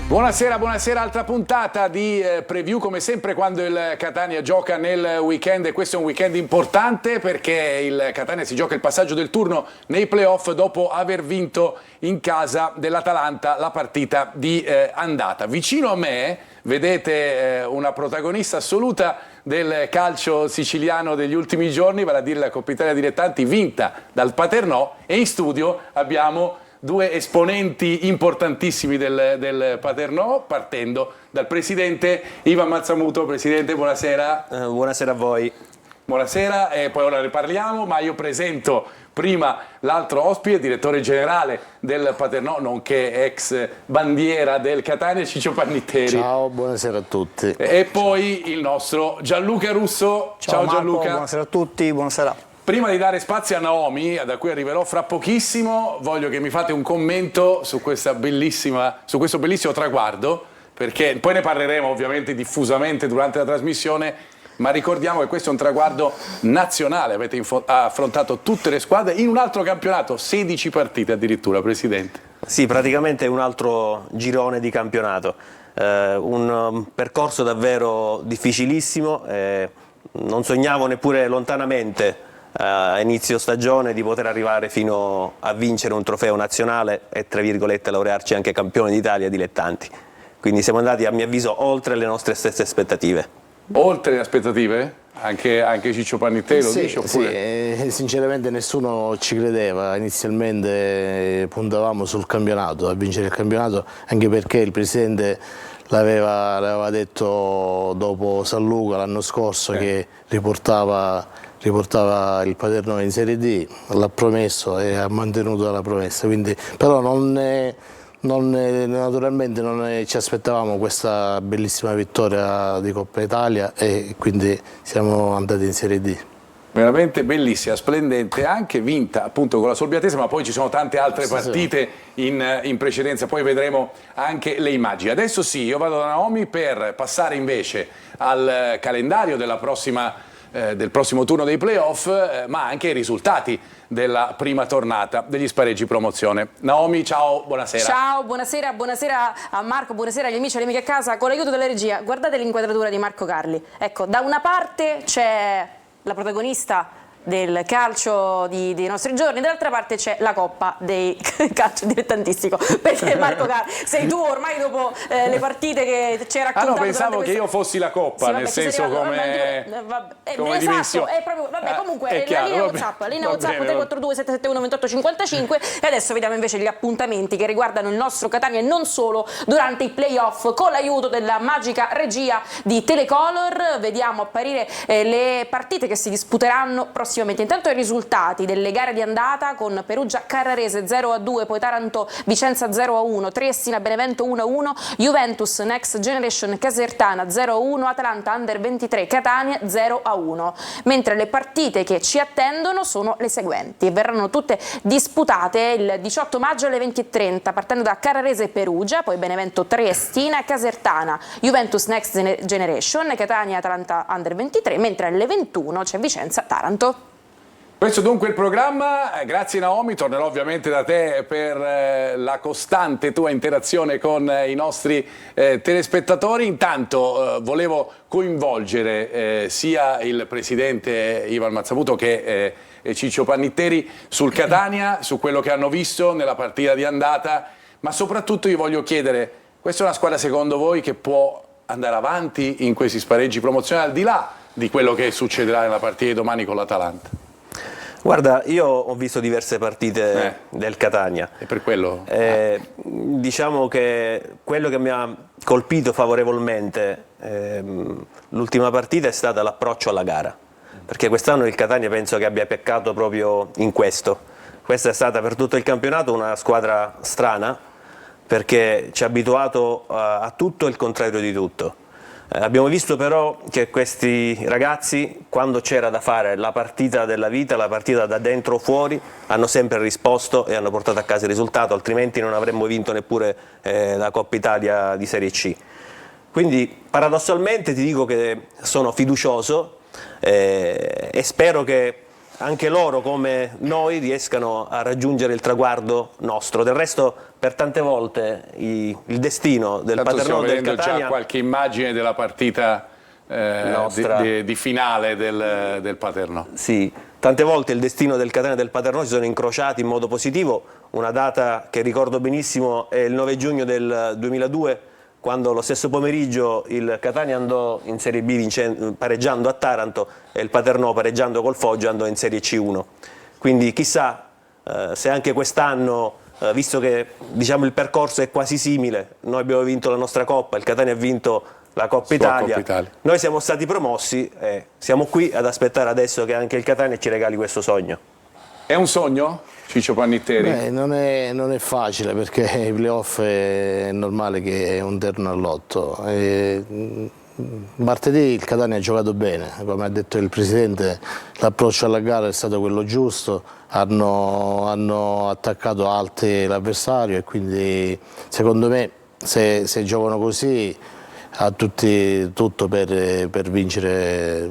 Buonasera, buonasera, altra puntata di preview come sempre quando il Catania gioca nel weekend, e questo è un weekend importante perché il Catania si gioca il passaggio del turno nei playoff dopo aver vinto in casa dell'Atalanta la partita di andata. Vicino a me vedete una protagonista assoluta del calcio siciliano degli ultimi giorni, vale a dire la Coppa Italia Dilettanti vinta dal Paternò, e in studio abbiamo due esponenti importantissimi del Paternò, partendo dal presidente Ivan Mazzamuto. Presidente, buonasera. Buonasera a voi. Buonasera, e poi ora ne parliamo, ma io presento prima l'altro ospite, direttore generale del Paternò, nonché ex bandiera del Catania, Ciccio Pannitteri. Ciao, buonasera a tutti. E poi il nostro Gianluca Russo. Ciao Marco, Gianluca. buonasera a tutti, buonasera. Prima di dare spazio a Naomi, da cui arriverò fra pochissimo, voglio che mi fate un commento su questo bellissimo traguardo, perché poi ne parleremo ovviamente diffusamente durante la trasmissione, ma ricordiamo che questo è un traguardo nazionale. Avete affrontato tutte le squadre in un altro campionato, 16 partite addirittura, Presidente. Sì, praticamente un altro girone di campionato, un percorso davvero difficilissimo, non sognavo neppure lontanamente a inizio stagione di poter arrivare fino a vincere un trofeo nazionale e, tra virgolette, laurearci anche campione d'Italia dilettanti. Quindi siamo andati, a mio avviso, oltre le nostre stesse aspettative. Oltre le aspettative? Anche Ciccio Pannitteri lo dice? Oppure? Sì, sinceramente nessuno ci credeva. Inizialmente puntavamo sul campionato, a vincere il campionato, anche perché il presidente l'aveva detto dopo San Luca l'anno scorso, che riportava il Paternò in Serie D, l'ha promesso e ha mantenuto la promessa, quindi, però naturalmente non ci aspettavamo questa bellissima vittoria di Coppa Italia, e quindi siamo andati in Serie D. Veramente bellissima, splendente, anche vinta appunto con la Solbiatese, ma poi ci sono tante altre partite in precedenza, poi vedremo anche le immagini. Adesso sì, io vado da Naomi per passare invece al calendario del prossimo turno dei playoff, ma anche ai risultati della prima tornata degli spareggi promozione. Naomi, ciao, buonasera. Ciao, buonasera a Marco, buonasera agli amici e alle amiche a casa. Con l'aiuto della regia, guardate l'inquadratura di Marco Carli. Ecco, da una parte c'è la protagonista del calcio dei nostri giorni, dall'altra parte c'è la coppa del calcio dilettantististico, perché Marco Carli sei tu ormai dopo le partite che ci hai raccontato. Ah no, pensavo che io fossi la coppa, sì, nel senso come dimensione. Comunque la linea WhatsApp 342 771 28 55, e adesso vediamo invece gli appuntamenti che riguardano il nostro Catania e non solo durante i playoff, con l'aiuto della magica regia di Telecolor. Vediamo apparire le partite che si disputeranno prossimamente. Intanto i risultati delle gare di andata, con Perugia Carrarese 0-2, poi Taranto Vicenza 0-1, Triestina Benevento 1-1, Juventus Next Generation Casertana 0-1, Atalanta Under 23 Catania 0-1. Mentre le partite che ci attendono sono le seguenti, verranno tutte disputate il 18 maggio alle 20:30, partendo da Carrarese Perugia, poi Benevento Triestina, Casertana Juventus Next Generation, Catania Atalanta Under 23, mentre alle 21 c'è Vicenza Taranto. Questo dunque è il programma. Grazie Naomi, tornerò ovviamente da te per la costante tua interazione con i nostri telespettatori. Intanto volevo coinvolgere sia il presidente Ivan Mazzamuto che Ciccio Pannitteri sul Catania, su quello che hanno visto nella partita di andata, ma soprattutto io voglio chiedere, questa è una squadra secondo voi che può andare avanti in questi spareggi promozionali, al di là di quello che succederà nella partita di domani con l'Atalanta? Guarda, io ho visto diverse partite del Catania. E per quello? Diciamo che quello che mi ha colpito favorevolmente l'ultima partita è stata l'approccio alla gara. Perché quest'anno il Catania penso che abbia peccato proprio in questo. Questa è stata per tutto il campionato una squadra strana, perché ci ha abituato a tutto e il contrario di tutto. Abbiamo visto però che questi ragazzi, quando c'era da fare la partita della vita, la partita da dentro o fuori, hanno sempre risposto e hanno portato a casa il risultato, altrimenti non avremmo vinto neppure la Coppa Italia di Serie C. Quindi paradossalmente ti dico che sono fiducioso e spero che anche loro come noi riescano a raggiungere il traguardo nostro. Del resto per tante volte il destino del Paternò del Catania... già qualche immagine della partita di finale del Paternò. Sì, tante volte il destino del Catania e del Paternò si sono incrociati in modo positivo. Una data che ricordo benissimo è il 9 giugno del 2002, quando lo stesso pomeriggio il Catania andò in Serie B pareggiando a Taranto e il Paternò pareggiando col Foggia andò in Serie C1. Quindi chissà se anche quest'anno, visto che diciamo, il percorso è quasi simile, noi abbiamo vinto la nostra Coppa, il Catania ha vinto la Coppa Italia, noi siamo stati promossi e siamo qui ad aspettare adesso che anche il Catania ci regali questo sogno. È un sogno, Ciccio Pannitteri? Beh, non è facile, perché i playoff è normale che è un terno all'otto. Martedì il Catania ha giocato bene, come ha detto il Presidente, l'approccio alla gara è stato quello giusto, hanno attaccato alti l'avversario e quindi secondo me se giocano così ha tutto per vincere,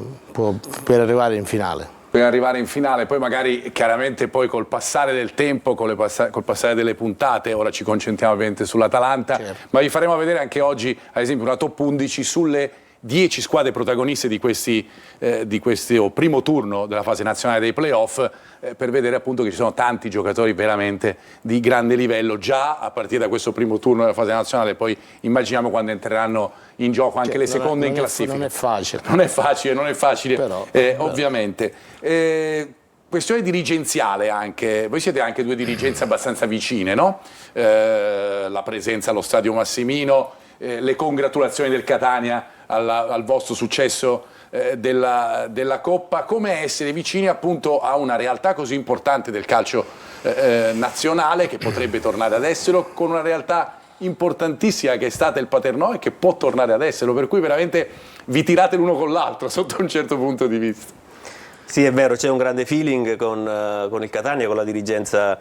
per arrivare in finale. Per arrivare in finale, poi magari chiaramente poi col passare del tempo, col passare delle puntate, ora ci concentriamo ovviamente sull'Atalanta, certo, ma vi faremo vedere anche oggi ad esempio una top 11 sulle 10 squadre protagoniste di questo primo turno della fase nazionale dei playoff, per vedere appunto che ci sono tanti giocatori veramente di grande livello già a partire da questo primo turno della fase nazionale. Poi immaginiamo quando entreranno in gioco anche le seconde in classifica. Non è facile però, ovviamente. Questione dirigenziale anche, voi siete anche due dirigenze abbastanza vicine, no? La presenza allo Stadio Massimino, le congratulazioni del Catania al vostro successo della Coppa. Come essere vicini appunto a una realtà così importante del calcio nazionale, che potrebbe tornare ad esserlo, con una realtà importantissima che è stata il Paternò e che può tornare ad esserlo, per cui veramente vi tirate l'uno con l'altro sotto un certo punto di vista. Sì, è vero, c'è un grande feeling con il Catania, con la dirigenza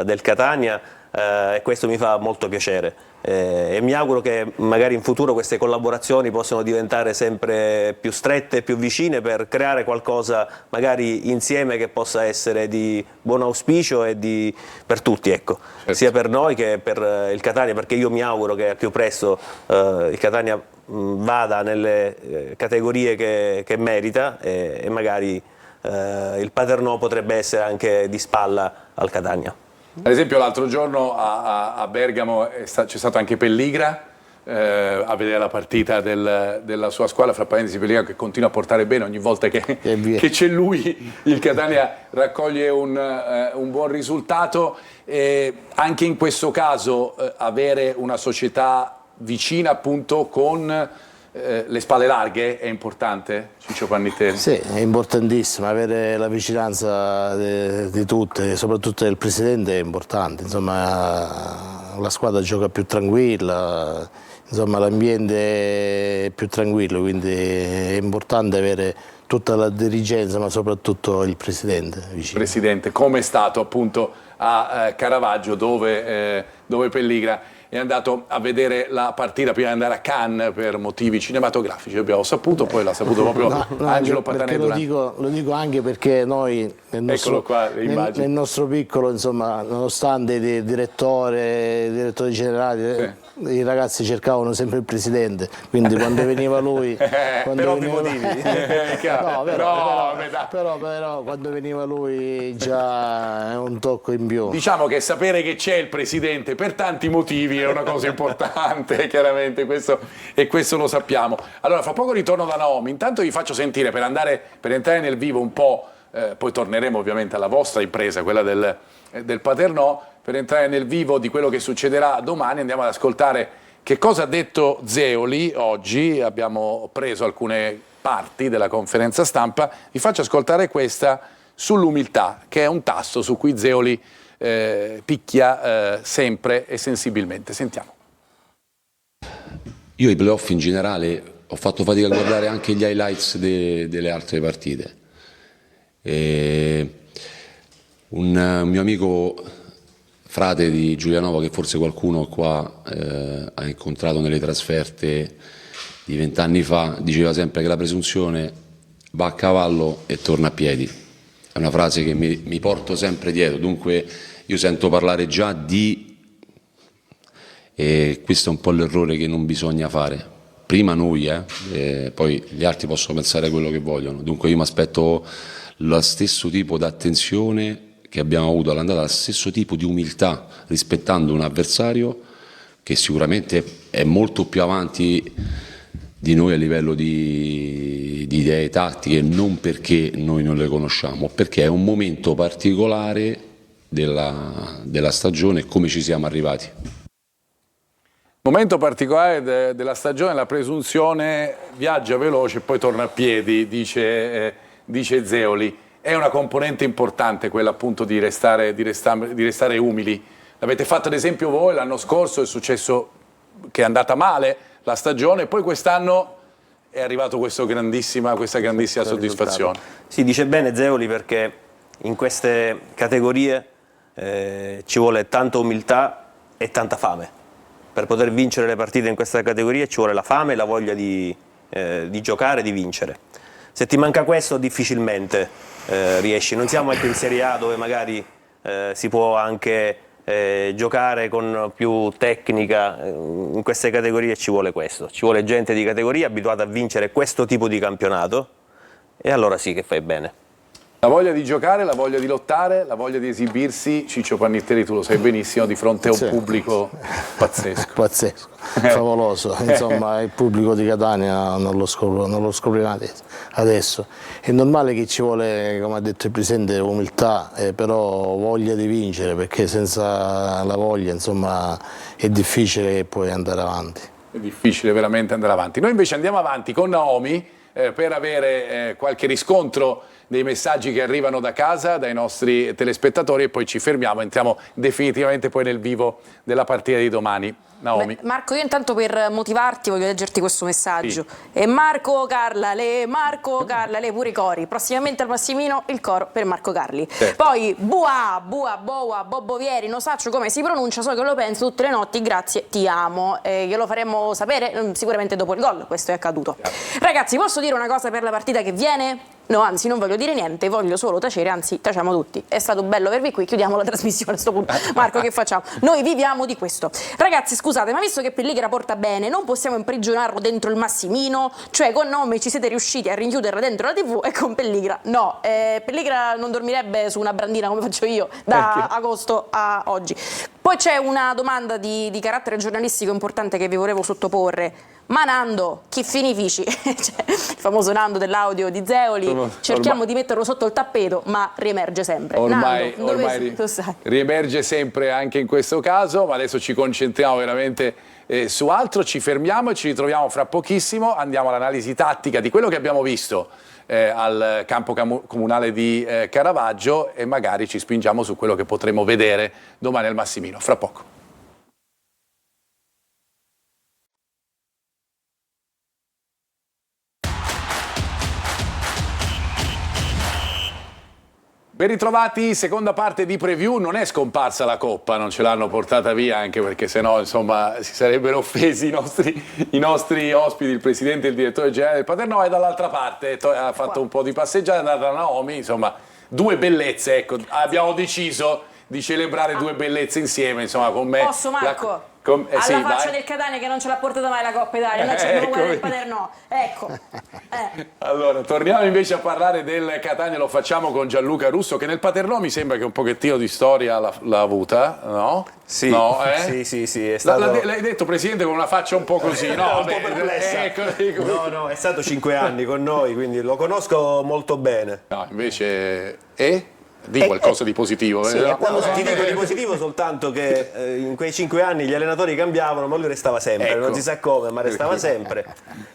del Catania, e questo mi fa molto piacere, e mi auguro che magari in futuro queste collaborazioni possano diventare sempre più strette e più vicine, per creare qualcosa magari insieme che possa essere di buon auspicio e per tutti, ecco. Certo. Sia per noi che per il Catania, perché io mi auguro che al più presto il Catania vada nelle categorie che merita, e magari il Paternò potrebbe essere anche di spalla al Catania. Ad esempio l'altro giorno a Bergamo c'è stato anche Pelligra a vedere la partita della sua squadra, fra parentesi Pelligra che continua a portare bene ogni volta che c'è lui, il Catania raccoglie un buon risultato. Anche in questo caso avere una società vicina appunto con le spalle larghe è importante, Ciccio Pannitteri? Sì, è importantissimo, avere la vicinanza di tutte, soprattutto del Presidente è importante, insomma la squadra gioca più tranquilla, insomma l'ambiente è più tranquillo, quindi è importante avere tutta la dirigenza ma soprattutto il Presidente vicino. Presidente, come è stato appunto a Caravaggio dove Pelligra è andato a vedere la partita prima di andare a Cannes per motivi cinematografici, abbiamo saputo, poi l'ha saputo proprio Angelo Patanè. Lo dico anche perché noi nel nostro piccolo, insomma, nonostante il direttore generale, i ragazzi cercavano sempre il Presidente, quindi quando veniva lui per ovvi motivi però quando veniva lui già è un tocco in più. Diciamo che sapere che c'è il Presidente per tanti motivi è una cosa importante, chiaramente, questo lo sappiamo. Allora, fra poco ritorno da Naomi, intanto vi faccio sentire, per entrare nel vivo un po', poi torneremo ovviamente alla vostra impresa, quella del Paternò, per entrare nel vivo di quello che succederà domani. Andiamo ad ascoltare che cosa ha detto Zeoli oggi. Abbiamo preso alcune parti della conferenza stampa, vi faccio ascoltare questa sull'umiltà, che è un tasto su cui Zeoli picchia sempre e sensibilmente. Sentiamo. Io i playoff in generale ho fatto fatica a guardare anche gli highlights delle altre partite. Un mio amico, frate di Giulianova, che forse qualcuno qua ha incontrato nelle trasferte di 20 anni fa, diceva sempre che la presunzione va a cavallo e torna a piedi. è una frase che mi porto sempre dietro, dunque io sento parlare già di, e questo è un po' l'errore che non bisogna fare. Prima noi, poi gli altri possono pensare quello che vogliono, dunque io mi aspetto lo stesso tipo di attenzione che abbiamo avuto all'andata, lo stesso tipo di umiltà, rispettando un avversario che sicuramente è molto più avanti di noi a livello di idee tattiche, non perché noi non le conosciamo, perché è un momento particolare della stagione e come ci siamo arrivati. Momento particolare della stagione, la presunzione viaggia veloce e poi torna a piedi, dice Zeoli. È una componente importante quella appunto di restare umili. L'avete fatto ad esempio voi l'anno scorso, è successo che è andata male la stagione, poi quest'anno è arrivato questa grandissima soddisfazione. Sì, dice bene Zeoli, perché in queste categorie ci vuole tanta umiltà e tanta fame. Per poter vincere le partite in questa categoria ci vuole la fame e la voglia di giocare e di vincere. Se ti manca questo difficilmente riesci. Non siamo anche in Serie A dove magari si può anche giocare con più tecnica. In queste categorie ci vuole questo, ci vuole gente di categoria abituata a vincere questo tipo di campionato, e allora sì che fai bene. La voglia di giocare, la voglia di lottare, la voglia di esibirsi, Ciccio Pannitteri, tu lo sai benissimo, di fronte a un pubblico pazzesco. Pazzesco, favoloso. Insomma, il pubblico di Catania non lo scoprirà adesso. È normale che ci vuole, come ha detto il Presidente, umiltà, però voglia di vincere, perché senza la voglia, insomma, è difficile poi andare avanti. È difficile veramente andare avanti. Noi invece andiamo avanti con Naomi per avere qualche riscontro dei messaggi che arrivano da casa, dai nostri telespettatori, e poi ci fermiamo, entriamo definitivamente poi nel vivo della partita di domani. Naomi. Marco, io intanto per motivarti voglio leggerti questo messaggio. Sì. E Marco Carla, pure i cori. Prossimamente al Massimino il coro per Marco Carli. Certo. Poi Boa, Bobbo Vieri, non so come si pronuncia, so che lo penso tutte le notti, grazie, ti amo. Glielo faremo sapere sicuramente dopo il gol, questo è accaduto. Ragazzi, posso dire una cosa per la partita che viene? No, anzi non voglio dire niente, voglio solo tacere, anzi tacciamo tutti. È stato bello avervi qui, chiudiamo la trasmissione a questo punto. Marco, che facciamo? Noi viviamo di questo. Ragazzi, scusate, ma visto che Pelligra porta bene, non possiamo imprigionarlo dentro il Massimino? Cioè con Naomi ci siete riusciti a rinchiuderla dentro la TV e con Pelligra no. Pelligra non dormirebbe su una brandina come faccio io da agosto a oggi. Poi c'è una domanda di carattere giornalistico importante che vi volevo sottoporre. Ma Nando, chi finifici? Cioè, il famoso Nando dell'audio di Zeoli, cerchiamo di metterlo sotto il tappeto, ma riemerge sempre. Ormai sai? Riemerge sempre anche in questo caso, ma adesso ci concentriamo veramente su altro, ci fermiamo e ci ritroviamo fra pochissimo, andiamo all'analisi tattica di quello che abbiamo visto al campo comunale di Caravaggio e magari ci spingiamo su quello che potremo vedere domani al Massimino, fra poco. Ben ritrovati, seconda parte di preview. Non è scomparsa la Coppa, non ce l'hanno portata via, anche perché sennò insomma si sarebbero offesi i nostri ospiti, il presidente e il direttore generale del Paternò, è dall'altra parte, ha fatto un po' di passeggiata, è andata da Naomi, insomma due bellezze, ecco, abbiamo deciso di celebrare due bellezze insieme, insomma con me. Posso Marco? Alla sì, faccia del Catania che non ce l'ha portata mai la Coppa Italia, noi ci dobbiamo guardare il Paternò, ecco. Allora, torniamo invece a parlare del Catania, lo facciamo con Gianluca Russo, che nel Paternò mi sembra che un pochettino di storia l'ha avuta, no? Sì, no, sì, è stato... L'hai detto, Presidente, con una faccia un po' così, no? Un po' perplessa. No, è stato 5 anni con noi, quindi lo conosco molto bene. No, invece... Di qualcosa di positivo. Sì, ti dico di positivo soltanto che in quei 5 anni gli allenatori cambiavano, ma lui restava sempre, ecco. Non si sa come, ma restava sempre.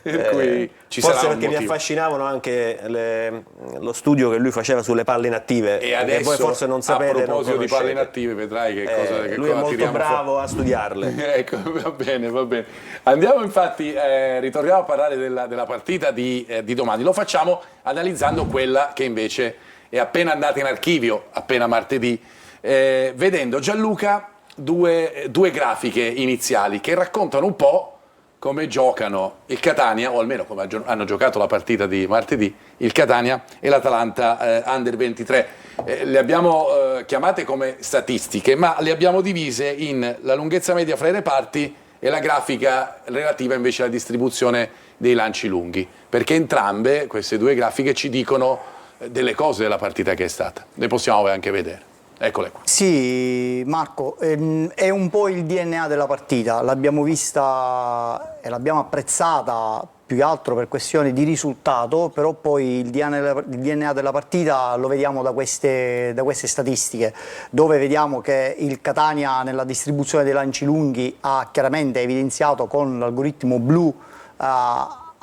Per cui ci forse sarà perché mi affascinavano anche lo studio che lui faceva sulle palle inattive. E adesso, voi forse non sapete, a proposito di palle inattive, vedrai che cosa lui è molto bravo a studiarle. Ecco, va bene. Andiamo infatti, ritorniamo a parlare della partita di domani. Lo facciamo analizzando quella che invece è appena andata in archivio, appena martedì, vedendo, Gianluca, due grafiche iniziali che raccontano un po' come giocano il Catania, o almeno come hanno giocato la partita di martedì, il Catania e l'Atalanta Under 23. Le abbiamo chiamate come statistiche, ma le abbiamo divise in la lunghezza media fra i reparti e la grafica relativa invece alla distribuzione dei lanci lunghi, perché entrambe queste due grafiche ci dicono delle cose della partita che è stata. Le possiamo anche vedere. Eccole qua. Sì, Marco, è un po' il DNA della partita, l'abbiamo vista e l'abbiamo apprezzata più che altro per questioni di risultato, però poi il DNA della partita lo vediamo da queste statistiche, dove vediamo che il Catania nella distribuzione dei lanci lunghi ha chiaramente evidenziato con l'algoritmo blu,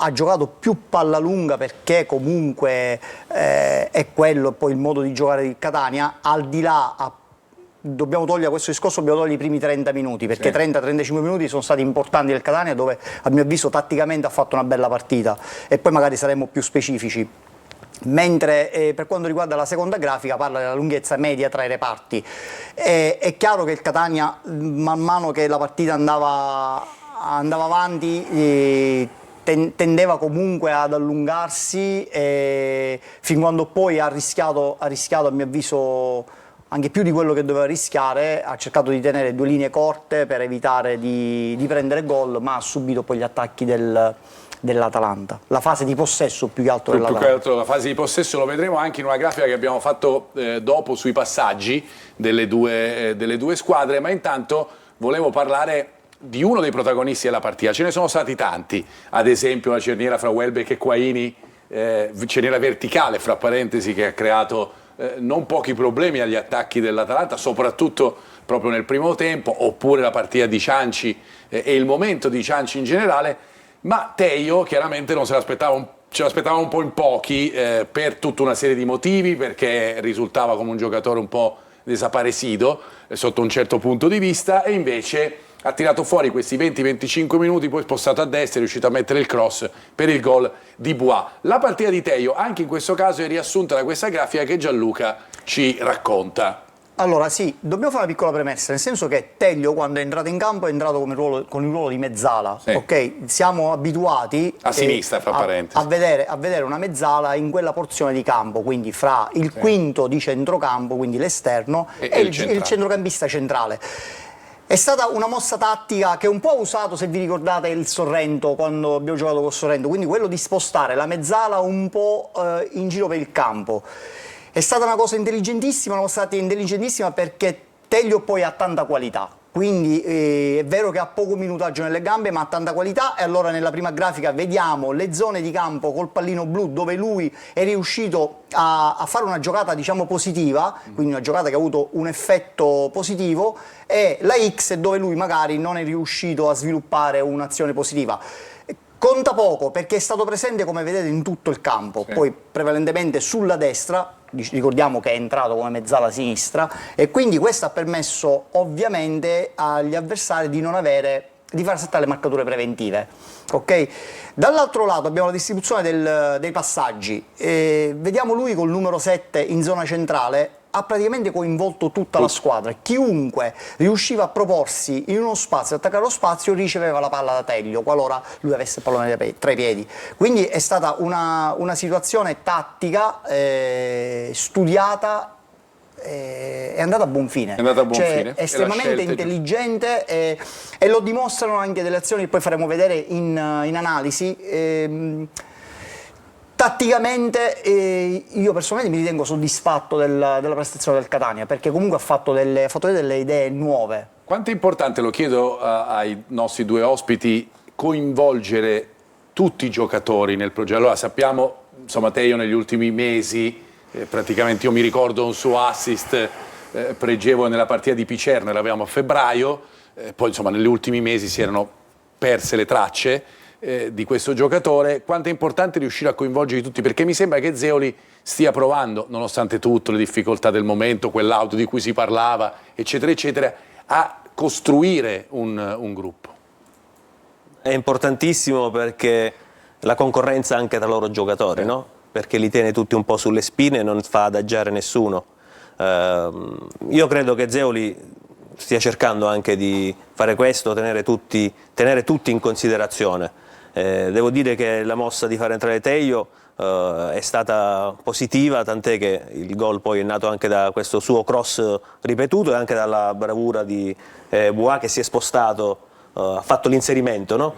ha giocato più palla lunga perché comunque è quello poi il modo di giocare del Catania, al di là, dobbiamo togliere questo discorso, dobbiamo togliere i primi 30 minuti, perché 30-35 minuti sono stati importanti del Catania, dove a mio avviso tatticamente ha fatto una bella partita, e poi magari saremo più specifici. Mentre per quanto riguarda la seconda grafica parla della lunghezza media tra i reparti. È chiaro che il Catania, man mano che la partita andava avanti, tendeva comunque ad allungarsi, fin quando poi ha rischiato a mio avviso anche più di quello che doveva rischiare, ha cercato di tenere due linee corte per evitare di prendere gol, ma ha subito poi gli attacchi dell'Atalanta. La fase di possesso più che altro dell'Atalanta. Più che altro la fase di possesso lo vedremo anche in una grafica che abbiamo fatto dopo sui passaggi delle due squadre, ma intanto volevo parlare di uno dei protagonisti della partita. Ce ne sono stati tanti, ad esempio la cerniera fra Welbeck e Quaini, cerniera verticale fra parentesi, che ha creato non pochi problemi agli attacchi dell'Atalanta, soprattutto proprio nel primo tempo, oppure la partita di Cianci e il momento di Cianci in generale. Ma Tejo chiaramente non se l'aspettava, ce l'aspettava un po' in pochi, per tutta una serie di motivi, perché risultava come un giocatore un po' desaparecido sotto un certo punto di vista, e invece ha tirato fuori questi 20-25 minuti, poi spostato a destra, è riuscito a mettere il cross per il gol di Bois. La partita di Tejo anche in questo caso è riassunta da questa grafica che Gianluca ci racconta. Allora sì, dobbiamo fare una piccola premessa, nel senso che Tejo quando è entrato in campo è entrato con il ruolo di mezzala, sì. Ok? Siamo abituati a sinistra, fra parentesi, a vedere una mezzala in quella porzione di campo, quindi fra il quinto di centrocampo, quindi l'esterno, e il centrocampista centrale. È stata una mossa tattica che un po' ha usato, se vi ricordate, il Sorrento, quando abbiamo giocato con Sorrento, quindi quello di spostare la mezzala un po' in giro per il campo. È stata una cosa intelligentissima, una mossa tattica intelligentissima, perché Tejo poi ha tanta qualità. Quindi è vero che ha poco minutaggio nelle gambe, ma ha tanta qualità, e allora nella prima grafica vediamo le zone di campo col pallino blu dove lui è riuscito a fare una giocata, diciamo, positiva, quindi una giocata che ha avuto un effetto positivo, e la X dove lui magari non è riuscito a sviluppare un'azione positiva. Conta poco perché è stato presente, come vedete, in tutto il campo, poi prevalentemente sulla destra. Ricordiamo che è entrato come mezzala sinistra, e quindi questo ha permesso ovviamente agli avversari di far saltare le marcature preventive. Okay? Dall'altro lato abbiamo la distribuzione dei passaggi, vediamo lui col numero 7 in zona centrale, ha praticamente coinvolto tutta la squadra. Chiunque riusciva a proporsi in uno spazio, attaccare lo spazio, riceveva la palla da Tejo qualora lui avesse il pallone tra i piedi. Quindi è stata una situazione tattica, studiata, è andata a buon fine. È andata a buon fine. Estremamente intelligente, e lo dimostrano anche delle azioni che poi faremo vedere in analisi. Tatticamente io personalmente mi ritengo soddisfatto della prestazione del Catania, perché comunque ha fatto vedere delle idee nuove. Quanto è importante, lo chiedo ai nostri due ospiti, coinvolgere tutti i giocatori nel progetto? Allora sappiamo, insomma, Tejo negli ultimi mesi, praticamente io mi ricordo un suo assist pregevole nella partita di Picerno, l'avevamo a febbraio, poi insomma negli ultimi mesi si erano perse le tracce di questo giocatore. Quanto è importante riuscire a coinvolgere tutti, perché mi sembra che Zeoli stia provando, nonostante tutto le difficoltà del momento, quell'auto di cui si parlava, eccetera eccetera, a costruire un gruppo. È importantissimo perché la concorrenza anche tra loro giocatori, no? Perché li tiene tutti un po' sulle spine e non fa adagiare nessuno. Io credo che Zeoli stia cercando anche di fare questo, tenere tutti in considerazione. Devo dire che la mossa di fare entrare Tejo è stata positiva, tant'è che il gol poi è nato anche da questo suo cross ripetuto e anche dalla bravura di Buà, che si è spostato, ha fatto l'inserimento, no?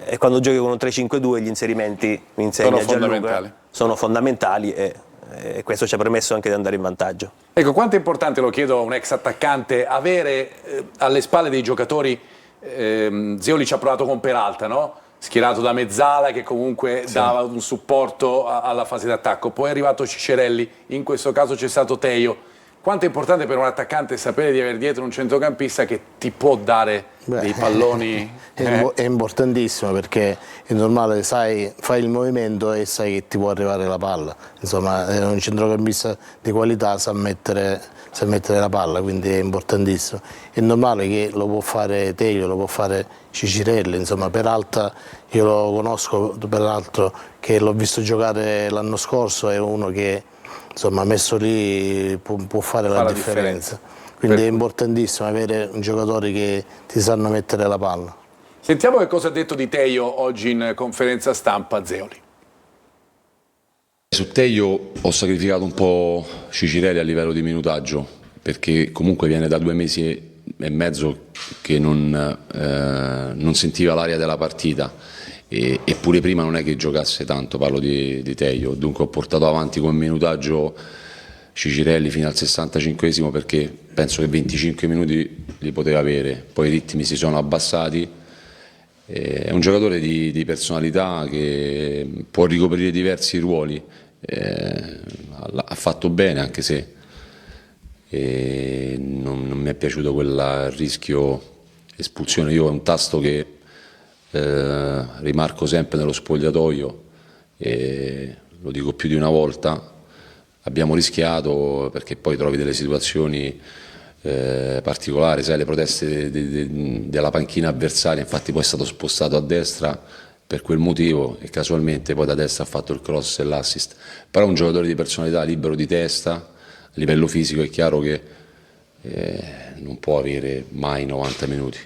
E quando giochi con un 3-5-2 gli inserimenti, mi insegna Gianluca, sono fondamentali e questo ci ha permesso anche di andare in vantaggio. Ecco, quanto è importante, lo chiedo a un ex attaccante, avere alle spalle dei giocatori, Zeoli ci ha provato con Peralta, no? Schierato da Mezzala, che comunque dava un supporto alla fase d'attacco, poi è arrivato Ciccerelli, in questo caso c'è stato Tejo. Quanto è importante per un attaccante sapere di avere dietro un centrocampista che ti può dare dei palloni? È importantissimo, perché è normale, sai, fai il movimento e sai che ti può arrivare la palla. Insomma, un centrocampista di qualità sa mettere la palla, quindi è importantissimo. È normale che lo può fare Tejo, lo può fare Cicirelli, insomma. Peralta io lo conosco, peraltro, che l'ho visto giocare l'anno scorso, è uno che, insomma, messo lì può fare la differenza. Quindi è importantissimo avere giocatori che ti sanno mettere la palla. Sentiamo che cosa ha detto di Tejo oggi in conferenza stampa Zeoli. Su Tejo ho sacrificato un po' Cicirelli a livello di minutaggio, perché comunque viene da 2 mesi e mezzo che non sentiva l'aria della partita, eppure prima non è che giocasse tanto, parlo di Tejo, dunque ho portato avanti con minutaggio Cicirelli fino al 65esimo, perché penso che 25 minuti li poteva avere, poi i ritmi si sono abbassati. È un giocatore di personalità che può ricoprire diversi ruoli, ha fatto bene, anche se non mi è piaciuto quel rischio espulsione. Io è un tasto che rimarco sempre nello spogliatoio, e lo dico più di una volta: abbiamo rischiato perché poi trovi delle situazioni particolari, sai, le proteste della panchina avversaria, infatti poi è stato spostato a destra per quel motivo e casualmente poi da destra ha fatto il cross e l'assist. Però è un giocatore di personalità, libero di testa, a livello fisico è chiaro che non può avere mai 90 minuti.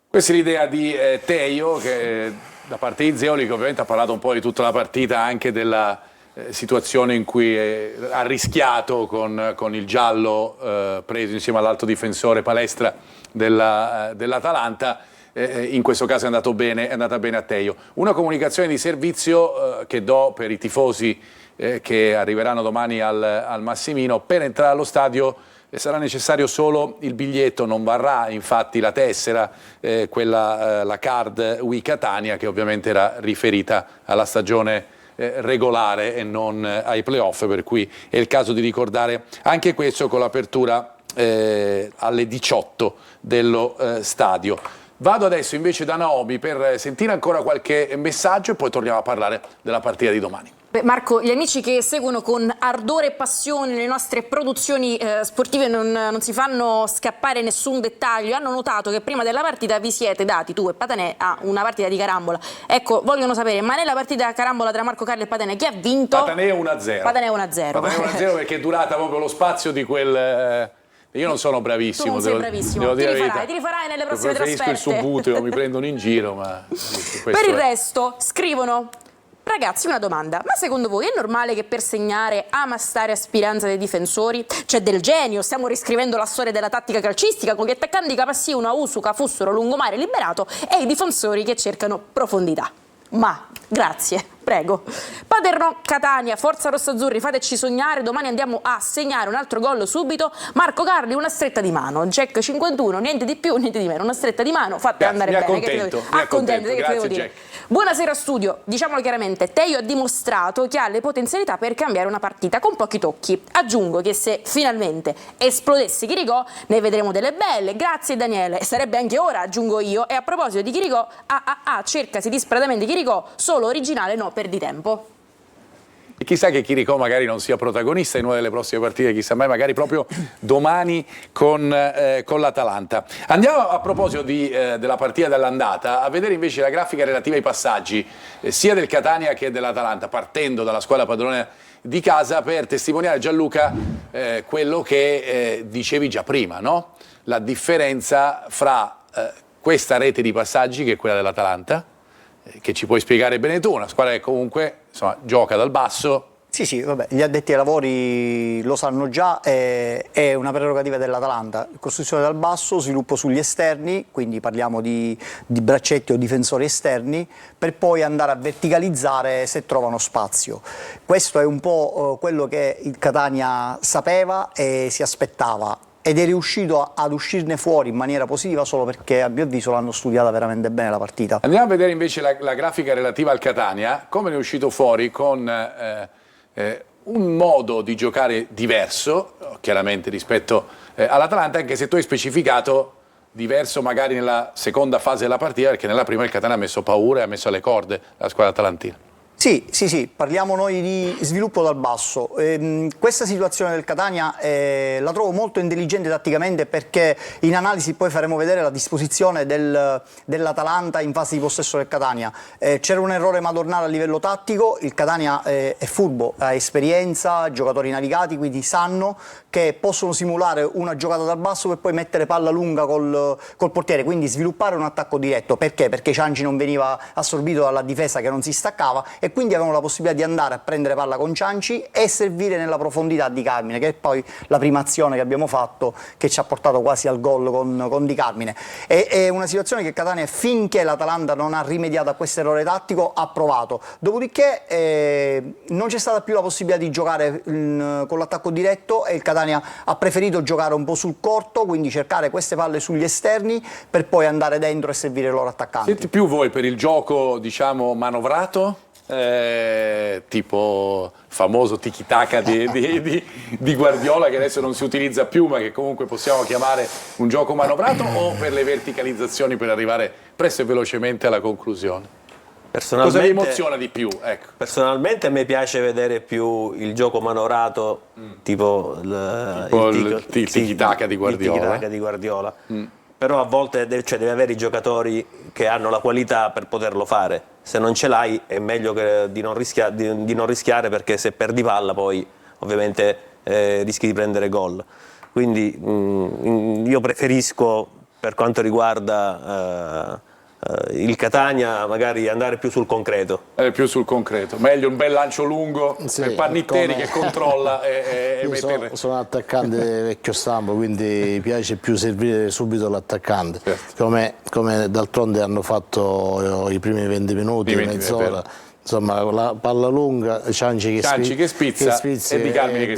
Questa è l'idea di Tejo, che da parte di Zeoli, che ovviamente ha parlato un po' di tutta la partita, anche della situazione in cui ha rischiato con il giallo preso insieme all'altro difensore Palestra dell'Atalanta. In questo caso è andata bene a Tejo. Una comunicazione di servizio che do per i tifosi che arriveranno domani al Massimino: per entrare allo stadio sarà necessario solo il biglietto, non varrà infatti la tessera, la card We Catania, che ovviamente era riferita alla stagione regolare e non ai playoff, per cui è il caso di ricordare anche questo con l'apertura alle 18 dello stadio. Vado adesso invece da Naomi per sentire ancora qualche messaggio e poi torniamo a parlare della partita di domani. Marco, gli amici che seguono con ardore e passione le nostre produzioni sportive non si fanno scappare nessun dettaglio. Hanno notato che prima della partita vi siete dati, tu e Patanè, a una partita di carambola. Ecco, vogliono sapere, ma nella partita carambola tra Marco Carli e Patanè chi ha vinto? Patanè 1-0. Patanè 1-0. Patanè 1-0 perché è durata proprio lo spazio di quel... Io non sono bravissimo. Tu non sei bravissimo, ti rifarai nelle prossime trasferte. Preferisco il subuteo, mi prendono in giro, ma... Per il resto, scrivono: ragazzi, una domanda, ma secondo voi è normale che per segnare ama stare a spiranza dei difensori? C'è del genio, stiamo riscrivendo la storia della tattica calcistica con gli attaccanti capaci una Usuca, Fussoro, Lungomare, Liberato e i difensori che cercano profondità. Ma, grazie, prego. Paternò, Catania, forza rossazzurri, fateci sognare, domani andiamo a segnare un altro gol subito. Marco Carli, una stretta di mano. Jack 51, niente di più, niente di meno, una stretta di mano, fatta andare bene. Accontento, che devo dire. Buonasera studio, diciamolo chiaramente, Tejo ha dimostrato che ha le potenzialità per cambiare una partita con pochi tocchi. Aggiungo che se finalmente esplodesse Chiricò ne vedremo delle belle, grazie Daniele, e sarebbe anche ora, aggiungo io. E a proposito di Chiricò, cercasi disperatamente Chiricò, solo originale no perdi tempo. E chissà che Chirico magari non sia protagonista in una delle prossime partite, chissà mai, magari proprio domani con l'Atalanta. Andiamo a proposito della partita dell'andata a vedere invece la grafica relativa ai passaggi sia del Catania che dell'Atalanta, partendo dalla squadra padrona di casa, per testimoniare, Gianluca, quello che dicevi già prima, no? La differenza fra questa rete di passaggi, che è quella dell'Atalanta, che ci puoi spiegare bene tu, una squadra che comunque insomma, gioca dal basso. Sì, vabbè, gli addetti ai lavori lo sanno già, è una prerogativa dell'Atalanta, costruzione dal basso, sviluppo sugli esterni, quindi parliamo di braccetti o difensori esterni, per poi andare a verticalizzare se trovano spazio. Questo è un po' quello che il Catania sapeva e si aspettava, ed è riuscito ad uscirne fuori in maniera positiva solo perché, a mio avviso, l'hanno studiata veramente bene la partita. Andiamo a vedere invece la grafica relativa al Catania, come ne è uscito fuori con un modo di giocare diverso, chiaramente rispetto all'Atalanta, anche se tu hai specificato diverso magari nella seconda fase della partita, perché nella prima il Catania ha messo paura e ha messo alle corde la squadra atalantina. Sì, parliamo noi di sviluppo dal basso. Questa situazione del Catania la trovo molto intelligente tatticamente, perché in analisi poi faremo vedere la disposizione dell'Atalanta in fase di possesso del Catania. C'era un errore madornale a livello tattico, il Catania è furbo, ha esperienza, giocatori navigati, quindi sanno che possono simulare una giocata dal basso per poi mettere palla lunga col portiere, quindi sviluppare un attacco diretto. Perché? Perché Cianci non veniva assorbito dalla difesa che non si staccava, e quindi avevano la possibilità di andare a prendere palla con Cianci e servire nella profondità di Carmine, che è poi la prima azione che abbiamo fatto, che ci ha portato quasi al gol con Di Carmine. È una situazione che Catania, finché l'Atalanta non ha rimediato a questo errore tattico, ha provato. Dopodiché non c'è stata più la possibilità di giocare con l'attacco diretto, e il Catania ha preferito giocare un po' sul corto, quindi cercare queste palle sugli esterni per poi andare dentro e servire i loro attaccanti. Senti più voi per il gioco, diciamo, manovrato? Tipo famoso tiki-taka di Guardiola, che adesso non si utilizza più, ma che comunque possiamo chiamare un gioco manovrato, o per le verticalizzazioni per arrivare presto e velocemente alla conclusione? Cosa vi emoziona di più? Ecco. Personalmente a me piace vedere più il gioco manovrato, tipo il tiki-taka di Guardiola. Però a volte deve avere i giocatori che hanno la qualità per poterlo fare. Se non ce l'hai è meglio di non rischiare, perché se perdi palla poi ovviamente rischi di prendere gol. Quindi io preferisco, per quanto riguarda il Catania, magari andare più sul concreto. Più sul concreto. Meglio un bel lancio lungo, per Pannitteri che controlla e mette... Sono un attaccante vecchio stampo, quindi mi piace più servire subito l'attaccante. Certo. Come d'altronde hanno fatto i primi 20 minuti, mezz'ora. Insomma, la palla lunga, Cianci che spizza e Di Carmine che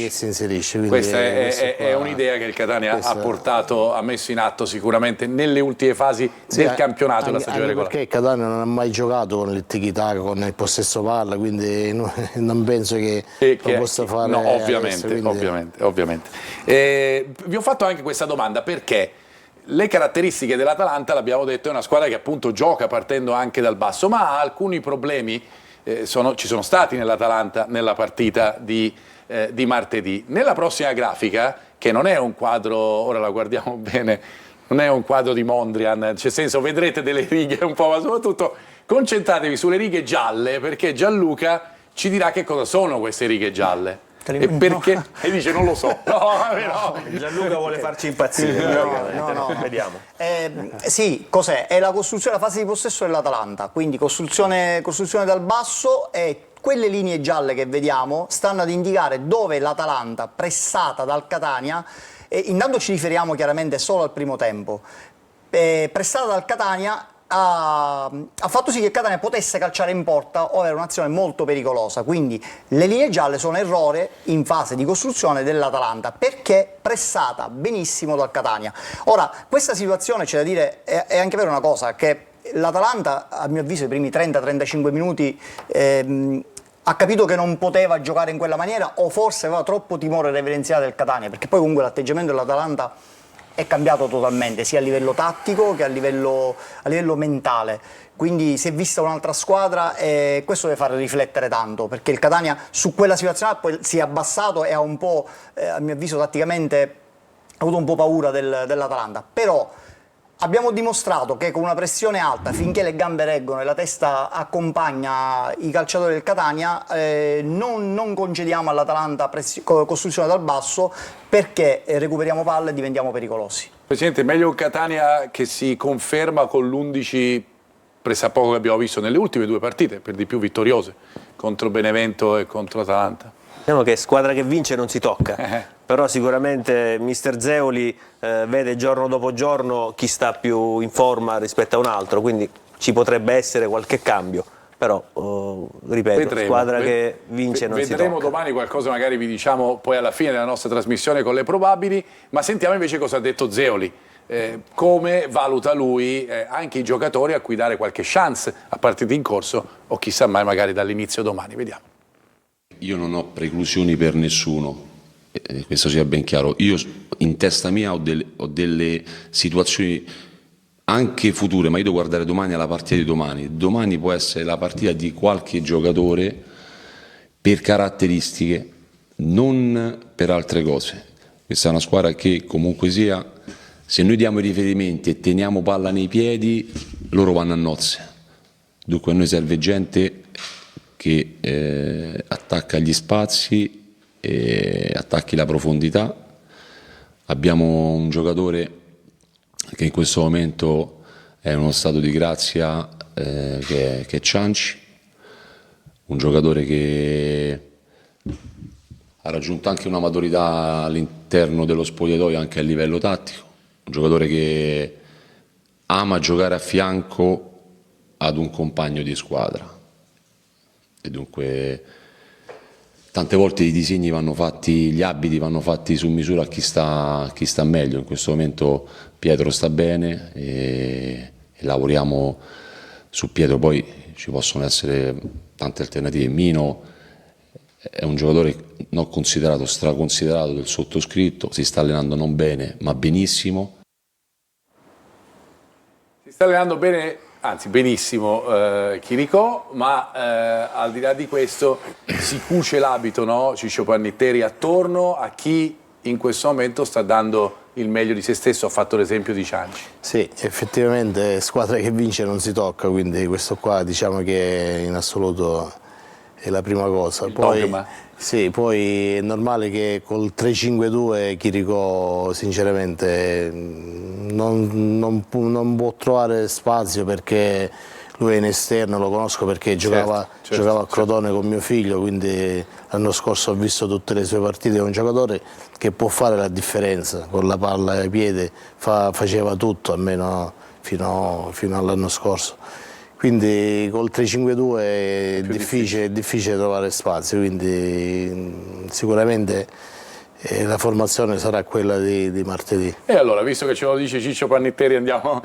si inserisce. Questa è un'idea che il Catania ha messo in atto sicuramente nelle ultime fasi del campionato della stagione regolare. Perché il Catania non ha mai giocato con il tiki-taka, con il possesso palla, quindi non penso che lo possa fare. No, ovviamente. Vi ho fatto anche questa domanda perché le caratteristiche dell'Atalanta, l'abbiamo detto, è una squadra che appunto gioca partendo anche dal basso, ma ha alcuni problemi, ci sono stati nell'Atalanta nella partita di martedì. Nella prossima grafica, che non è un quadro, ora la guardiamo bene, non è un quadro di Mondrian, nel senso vedrete delle righe un po', ma soprattutto concentratevi sulle righe gialle, perché Gianluca ci dirà che cosa sono queste righe gialle. E perché? No. E dice non lo so. No. Gianluca vuole farci impazzire. No. Vediamo. Sì, cos'è? È la costruzione, la fase di possesso dell'Atalanta, quindi costruzione dal basso, e quelle linee gialle che vediamo stanno ad indicare dove l'Atalanta, pressata dal Catania, intanto ci riferiamo chiaramente solo al primo tempo, pressata dal Catania, ha fatto sì che Catania potesse calciare in porta o avere un'azione molto pericolosa. Quindi le linee gialle sono errore in fase di costruzione dell'Atalanta, perché pressata benissimo dal Catania. Ora, questa situazione, c'è da dire, è anche vero una cosa, che l'Atalanta, a mio avviso, i primi 30-35 minuti ha capito che non poteva giocare in quella maniera, o forse aveva troppo timore reverenziale del Catania, perché poi comunque l'atteggiamento dell'Atalanta è cambiato totalmente, sia a livello tattico che a livello mentale. Quindi si è vista un'altra squadra e questo deve fare riflettere tanto, perché il Catania su quella situazione poi si è abbassato e ha un po', a mio avviso tatticamente, ha avuto un po' paura dell'Atalanta. Però abbiamo dimostrato che con una pressione alta, finché le gambe reggono e la testa accompagna i calciatori del Catania, non concediamo all'Atalanta costruzione dal basso, perché recuperiamo palle e diventiamo pericolosi. Presidente, meglio un Catania che si conferma con l'11 pressappoco che abbiamo visto nelle ultime due partite, per di più vittoriose, contro Benevento e contro Atalanta. Diciamo che squadra che vince non si tocca, però sicuramente mister Zeoli vede giorno dopo giorno chi sta più in forma rispetto a un altro, quindi ci potrebbe essere qualche cambio, però ripeto, squadra che vince non si tocca. Vedremo domani qualcosa, magari vi diciamo poi alla fine della nostra trasmissione con le probabili, ma sentiamo invece cosa ha detto Zeoli. Come valuta lui anche i giocatori a cui dare qualche chance a partita in corso o chissà mai magari dall'inizio domani, vediamo. Io non ho preclusioni per nessuno, questo sia ben chiaro. Io in testa mia ho delle situazioni anche future, ma io devo guardare domani alla partita di domani. Domani può essere la partita di qualche giocatore per caratteristiche, non per altre cose. Questa è una squadra che comunque sia, se noi diamo i riferimenti e teniamo palla nei piedi, loro vanno a nozze. Dunque a noi serve gente che attacca gli spazi e attacchi la profondità. Abbiamo un giocatore che in questo momento è in uno stato di grazia che è Cianci, un giocatore che ha raggiunto anche una maturità all'interno dello spogliatoio anche a livello tattico, un giocatore che ama giocare a fianco ad un compagno di squadra. E dunque tante volte i disegni vanno fatti, gli abiti vanno fatti su misura a chi sta meglio. In questo momento Pietro sta bene e lavoriamo su Pietro, poi ci possono essere tante alternative. Mino è un giocatore non considerato, straconsiderato del sottoscritto, si sta allenando non bene ma benissimo. Si sta allenando bene, anzi benissimo Chiricò, ma al di là di questo si cuce l'abito, no? Ciccio Pannitteri, attorno a chi in questo momento sta dando il meglio di se stesso. Ha fatto l'esempio di Cianci. Sì, effettivamente squadra che vince non si tocca, quindi questo qua diciamo che in assoluto è la prima cosa. Sì, poi è normale che col 3-5-2 Chiricò sinceramente non può trovare spazio, perché lui è in esterno, lo conosco perché giocava a Crotone con mio figlio, quindi l'anno scorso ho visto tutte le sue partite. È un giocatore che può fare la differenza, con la palla ai piedi faceva tutto, almeno fino all'anno scorso. Quindi col 3-5-2 è difficile trovare spazio, quindi sicuramente la formazione sarà quella di martedì. E allora, visto che ce lo dice Ciccio Pannitteri, andiamo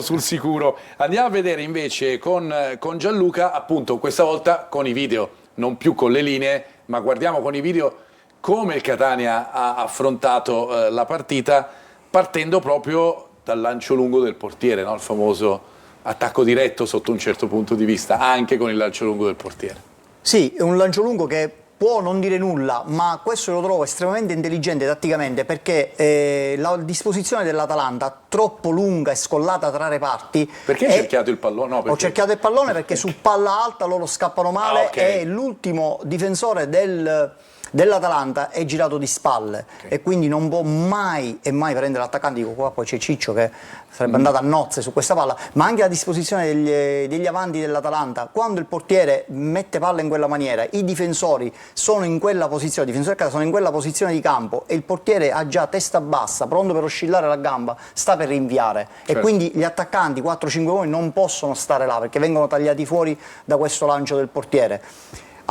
sul sicuro. Andiamo a vedere invece con Gianluca, appunto questa volta con i video, non più con le linee, ma guardiamo con i video come il Catania ha affrontato la partita, partendo proprio dal lancio lungo del portiere, no? Il famoso attacco diretto sotto un certo punto di vista, anche con il lancio lungo del portiere. Sì, è un lancio lungo che può non dire nulla, ma questo lo trovo estremamente intelligente tatticamente, perché la disposizione dell'Atalanta, troppo lunga e scollata tra reparti. Perché hai cerchiato il pallone? No, ho cerchiato il pallone perché su palla alta loro scappano male, e l'ultimo difensore dell'Atalanta è girato di spalle, e quindi non può mai prendere l'attaccante. Dico, qua poi c'è Ciccio che sarebbe andato a nozze su questa palla, ma anche la disposizione degli avanti dell'Atalanta. Quando il portiere mette palla in quella maniera, i difensori sono in quella posizione, i difensori a casa sono in quella posizione di campo, e il portiere ha già testa bassa, pronto per oscillare la gamba, sta per rinviare, certo. E quindi gli attaccanti 4-5 uomini non possono stare là, perché vengono tagliati fuori da questo lancio del portiere.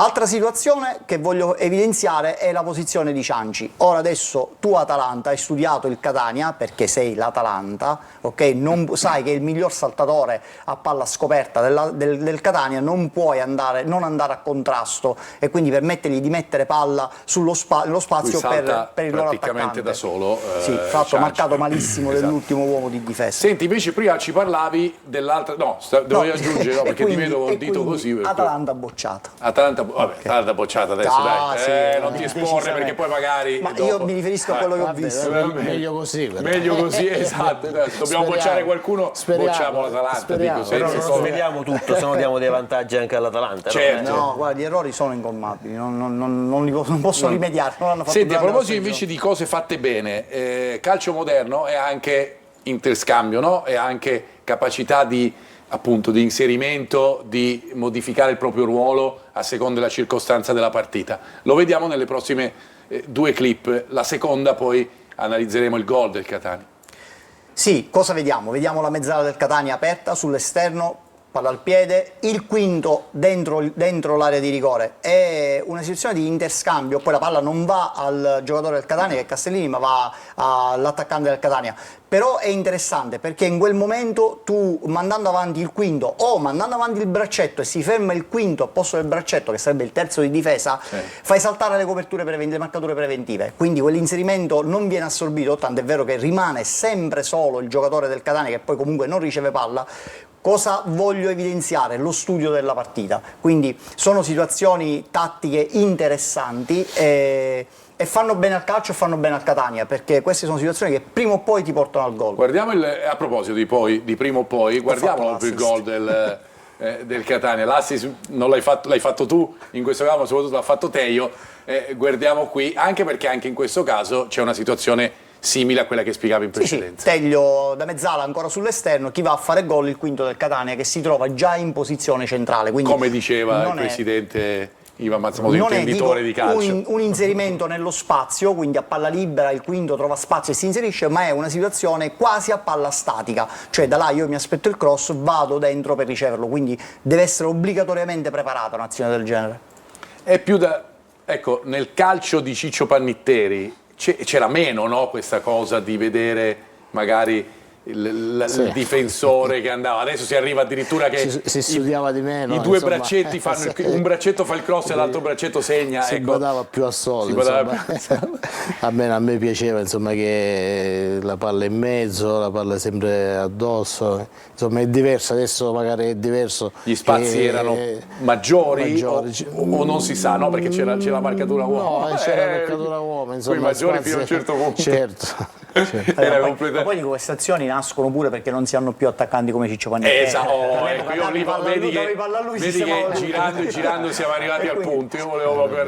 Altra situazione che voglio evidenziare è la posizione di Cianci. Ora adesso tu Atalanta hai studiato il Catania perché sei l'Atalanta, ok? Sai che il miglior saltatore a palla scoperta del Catania, non puoi non andare a contrasto e quindi permettergli di mettere palla nello spazio per il loro attaccante. Da solo. Sì, fatto marcato malissimo dell'ultimo uomo di difesa. Senti, invece prima ci parlavi dell'altra, devo aggiungere, no, perché quindi, ti vedo col dito così. Atalanta bocciata. Atalanta bocciata adesso, dai. Sì, non ti esporre perché poi magari. Ma dopo... io mi riferisco a quello che ho visto. Meglio così. Però. Meglio così, esatto. Dobbiamo bocciare qualcuno, bocciamo l'Atalanta. Però non sveliamo tutto, se no diamo dei vantaggi anche all'Atalanta. Certo. No, guarda, gli errori sono incolmabili, non possono rimediare. Non hanno fatto. Senti, a proposito invece di cose fatte bene, calcio moderno è anche interscambio, no? È anche capacità di inserimento, di modificare il proprio ruolo a seconda della circostanza della partita. Lo vediamo nelle prossime due clip, la seconda poi analizzeremo il gol del Catania. Sì, cosa vediamo? Vediamo la mezzala del Catania aperta sull'esterno, palla al piede, il quinto dentro l'area di rigore. È una situazione di interscambio, poi la palla non va al giocatore del Catania che è Castellini, ma va all'attaccante del Catania. Però è interessante perché in quel momento tu, mandando avanti il quinto o mandando avanti il braccetto e si ferma il quinto al posto del braccetto, che sarebbe il terzo di difesa, fai saltare le coperture le marcature preventive, quindi quell'inserimento non viene assorbito, tanto è vero che rimane sempre solo il giocatore del Catania che poi comunque non riceve palla. Cosa voglio evidenziare? Lo studio della partita, quindi sono situazioni tattiche interessanti e fanno bene al calcio e fanno bene al Catania, perché queste sono situazioni che prima o poi ti portano al gol. Guardiamo a proposito di prima o poi, guardiamo il gol del Catania. L'assist non l'hai fatto tu, in questo caso soprattutto l'ha fatto Tejo. Guardiamo qui, anche perché anche in questo caso c'è una situazione simile a quella che spiegavi in precedenza. Sì, Tejo da mezzala ancora sull'esterno, chi va a fare gol? Il quinto del Catania che si trova già in posizione centrale. Quindi come diceva il presidente Ivan Mazzamoto, intenditore di calcio. Un inserimento nello spazio, quindi a palla libera il quinto trova spazio e si inserisce, ma è una situazione quasi a palla statica, cioè da là io mi aspetto il cross, vado dentro per riceverlo, quindi deve essere obbligatoriamente preparata un'azione del genere. È più da... Ecco, nel calcio di Ciccio Pannitteri c'era meno, no, questa cosa di vedere magari il difensore che andava, adesso si arriva addirittura che si studiava di meno, i due braccetti fanno un braccetto fa il cross e l'altro braccetto segna, si badava più a solo, a me piaceva insomma che la palla in mezzo, la palla sempre addosso, insomma è diverso, adesso magari è diverso, gli spazi erano maggiori. O non si sa, no, perché c'è la marcatura uomo, c'era la marcatura uomo, insomma i maggiori fino a un certo punto, certo. Ma poi queste azioni nascono pure perché non si hanno più attaccanti come Ciccio Pannitteri. Esatto, vedi che girando siamo arrivati al punto. Io volevo proprio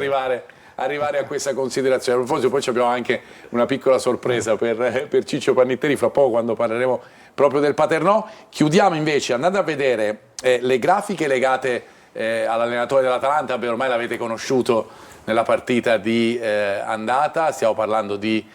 arrivare a questa considerazione. A proposito, poi abbiamo anche una piccola sorpresa per Ciccio Pannitteri fra poco, quando parleremo proprio del Paternò. Chiudiamo invece andando a vedere le grafiche legate all'allenatore dell'Atalanta. Ormai l'avete conosciuto nella partita di andata, stiamo parlando di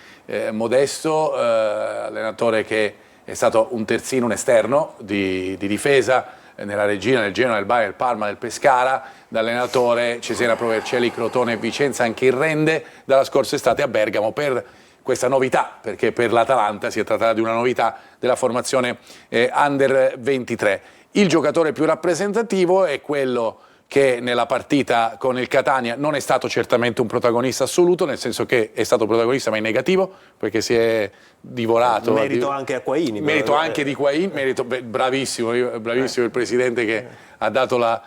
Modesto, allenatore che è stato un terzino, un esterno di difesa nella Regina, nel Genoa, nel Bari, nel Parma, nel Pescara, da allenatore Cesena, Provercelli, Crotone e Vicenza, anche il Rende dalla scorsa estate a Bergamo per questa novità, perché per l'Atalanta si è trattata di una novità della formazione Under 23. Il giocatore più rappresentativo è quello che nella partita con il Catania non è stato certamente un protagonista assoluto, nel senso che è stato protagonista ma in negativo, perché si è divorato. Merito anche a Quaini. Merito anche di Quaini, bravissimo il presidente che ha dato la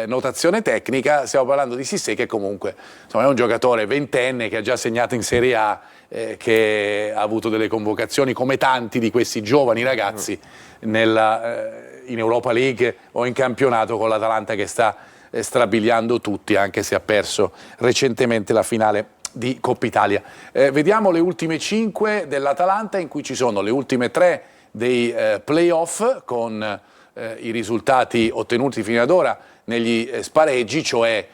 notazione tecnica. Stiamo parlando di Sissé, che comunque insomma, è un giocatore ventenne che ha già segnato in Serie A, che ha avuto delle convocazioni come tanti di questi giovani ragazzi in Europa League o in campionato, con l'Atalanta che sta strabiliando tutti, anche se ha perso recentemente la finale di Coppa Italia. Vediamo le ultime 5 dell'Atalanta, in cui ci sono le ultime 3 dei playoff, con i risultati ottenuti fino ad ora negli spareggi, cioè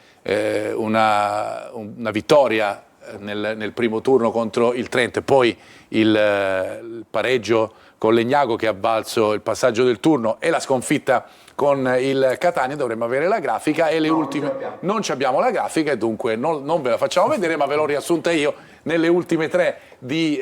una vittoria nel primo turno contro il Trento e poi il pareggio con Legnago che ha valso il passaggio del turno e la sconfitta con il Catania. Dovremmo avere la grafica e le ultime non ci abbiamo la grafica e dunque non ve la facciamo vedere, ma ve l'ho riassunta io. Nelle ultime 3 di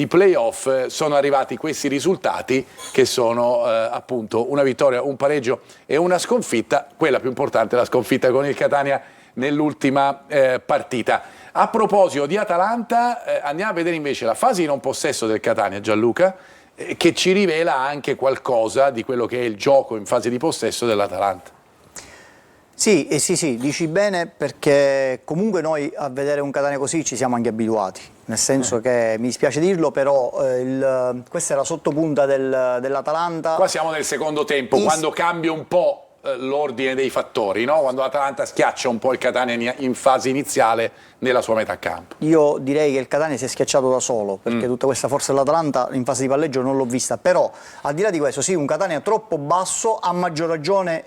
playoff sono arrivati questi risultati che sono appunto una vittoria, un pareggio e una sconfitta, quella più importante la sconfitta con il Catania nell'ultima partita. A proposito di Atalanta, andiamo a vedere invece la fase di non possesso del Catania, Gianluca, che ci rivela anche qualcosa di quello che è il gioco in fase di possesso dell'Atalanta. Sì, dici bene, perché comunque noi a vedere un Catania così ci siamo anche abituati, nel senso che, mi dispiace dirlo, però questa è la sottopunta dell'Atalanta. Qua siamo nel secondo tempo, quando cambia un po' l'ordine dei fattori, no? Quando l'Atalanta schiaccia un po' il Catania in fase iniziale nella sua metà campo. Io direi che il Catania si è schiacciato da solo, perché tutta questa forza dell'Atalanta in fase di palleggio non l'ho vista, però al di là di questo sì, un Catania troppo basso, a maggior ragione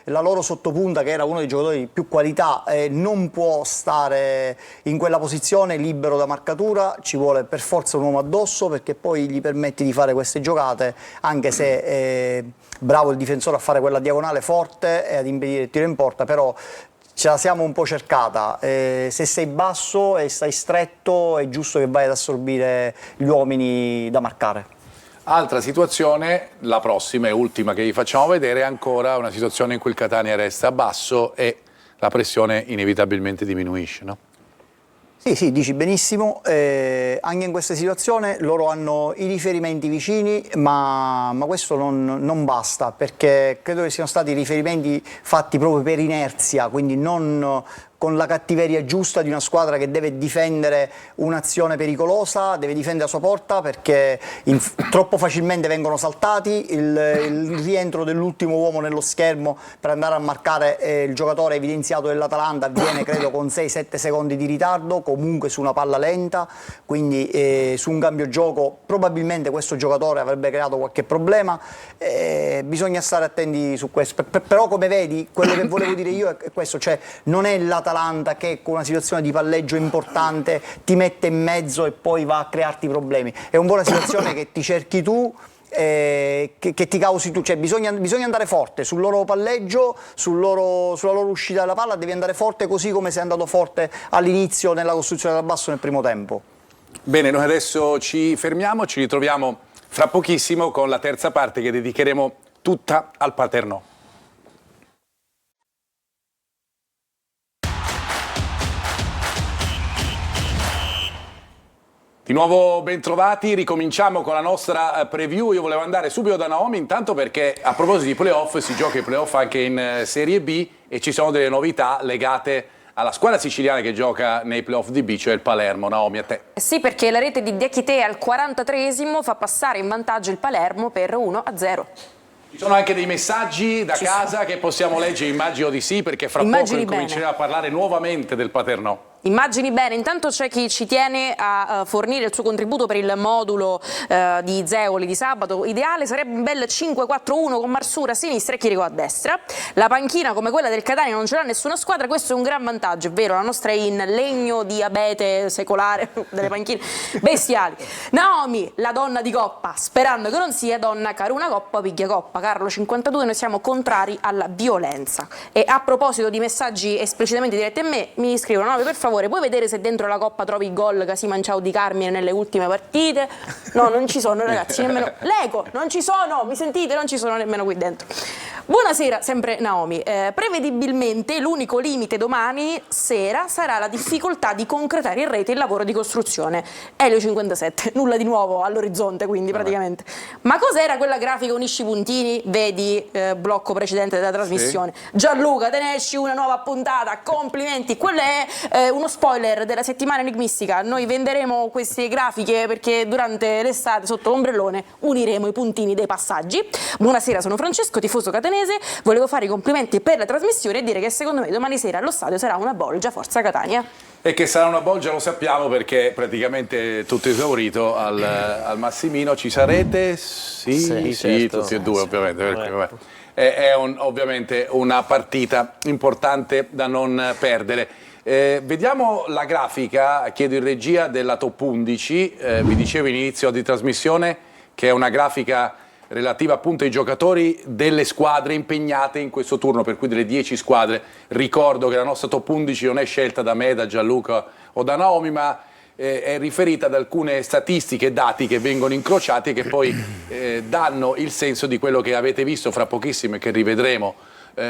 la loro sottopunta, che era uno dei giocatori di più qualità, non può stare in quella posizione libero da marcatura, ci vuole per forza un uomo addosso, perché poi gli permetti di fare queste giocate, anche se bravo il difensore a fare quella diagonale forte e ad impedire il tiro in porta, però ce la siamo un po' cercata. Se sei basso e stai stretto è giusto che vai ad assorbire gli uomini da marcare. Altra situazione, la prossima e ultima che vi facciamo vedere, è ancora una situazione in cui il Catania resta basso e la pressione inevitabilmente diminuisce, no? Sì, dici benissimo, anche in questa situazione loro hanno i riferimenti vicini, ma questo non basta, perché credo che siano stati riferimenti fatti proprio per inerzia, quindi non con la cattiveria giusta di una squadra che deve difendere un'azione pericolosa, deve difendere la sua porta, perché troppo facilmente vengono saltati, il rientro dell'ultimo uomo nello schermo per andare a marcare il giocatore evidenziato dell'Atalanta avviene credo con 6-7 secondi di ritardo, comunque su una palla lenta, quindi su un cambio gioco probabilmente questo giocatore avrebbe creato qualche problema, bisogna stare attenti su questo, però come vedi quello che volevo dire io è questo, cioè non è l'Atalanta che con una situazione di palleggio importante ti mette in mezzo e poi va a crearti problemi, è un po' una situazione che ti cerchi tu, che ti causi tu, cioè bisogna andare forte sul loro palleggio, sulla loro uscita dalla palla, devi andare forte così come sei andato forte all'inizio nella costruzione dal basso nel primo tempo. Bene, noi adesso ci fermiamo, ci ritroviamo fra pochissimo con la terza parte che dedicheremo tutta al Paternò. Di nuovo bentrovati, ricominciamo con la nostra preview. Io volevo andare subito da Naomi, intanto perché a proposito di playoff si gioca i playoff anche in Serie B e ci sono delle novità legate alla squadra siciliana che gioca nei playoff di B, cioè il Palermo. Naomi, a te. Sì, perché la rete di Diachité al 43esimo fa passare in vantaggio il Palermo per 1-0. Ci sono anche dei messaggi da casa che possiamo leggere, immagino di sì, perché fra poco incominceremo a parlare nuovamente del Paternò. Immagini bene, intanto c'è chi ci tiene a fornire il suo contributo per il modulo di Zeoli di sabato. Ideale sarebbe un bel 5-4-1 con Marsura a sinistra e Chirico a destra. La panchina come quella del Catania non ce l'ha nessuna squadra, questo è un gran vantaggio, è vero, la nostra è in legno di abete secolare, delle panchine bestiali. Naomi, la donna di coppa, sperando che non sia donna cara una coppa piglia coppa. Carlo 52, noi siamo contrari alla violenza. E a proposito di messaggi esplicitamente diretti a me, mi scrivono: Naomi, per favore, puoi vedere se dentro la coppa trovi i gol che si manciao di Carmine nelle ultime partite? No, non ci sono, ragazzi, nemmeno l'eco, non ci sono, mi sentite? Non ci sono nemmeno qui dentro. Buonasera, sempre Naomi. Prevedibilmente l'unico limite domani sera sarà la difficoltà di concretare in rete il lavoro di costruzione. Elio 57, nulla di nuovo all'orizzonte, quindi praticamente. Ma cos'era quella grafica unisci puntini? Vedi blocco precedente della trasmissione. Sì. Gianluca, te ne esci una nuova puntata, complimenti. Quello è uno spoiler della settimana enigmistica. Noi venderemo queste grafiche perché durante l'estate sotto l'ombrellone uniremo i puntini dei passaggi. Buonasera, sono Francesco, tifoso catanese. Volevo fare i complimenti per la trasmissione e dire che secondo me domani sera allo stadio sarà una bolgia Forza Catania. E che sarà una bolgia lo sappiamo perché praticamente tutto esaurito al Massimino. Ci sarete? Sì, certo. Tutti e due ovviamente. Perché, ovviamente una partita importante da non perdere. Vediamo la grafica, chiedo in regia, della top 11. Vi dicevo in inizio di trasmissione che è una grafica relativa appunto ai giocatori delle squadre impegnate in questo turno, per cui delle 10 squadre. Ricordo che la nostra top 11 non è scelta da me, da Gianluca o da Naomi, ma è riferita ad alcune statistiche e dati che vengono incrociati e che poi danno il senso di quello che avete visto fra pochissimo e che rivedremo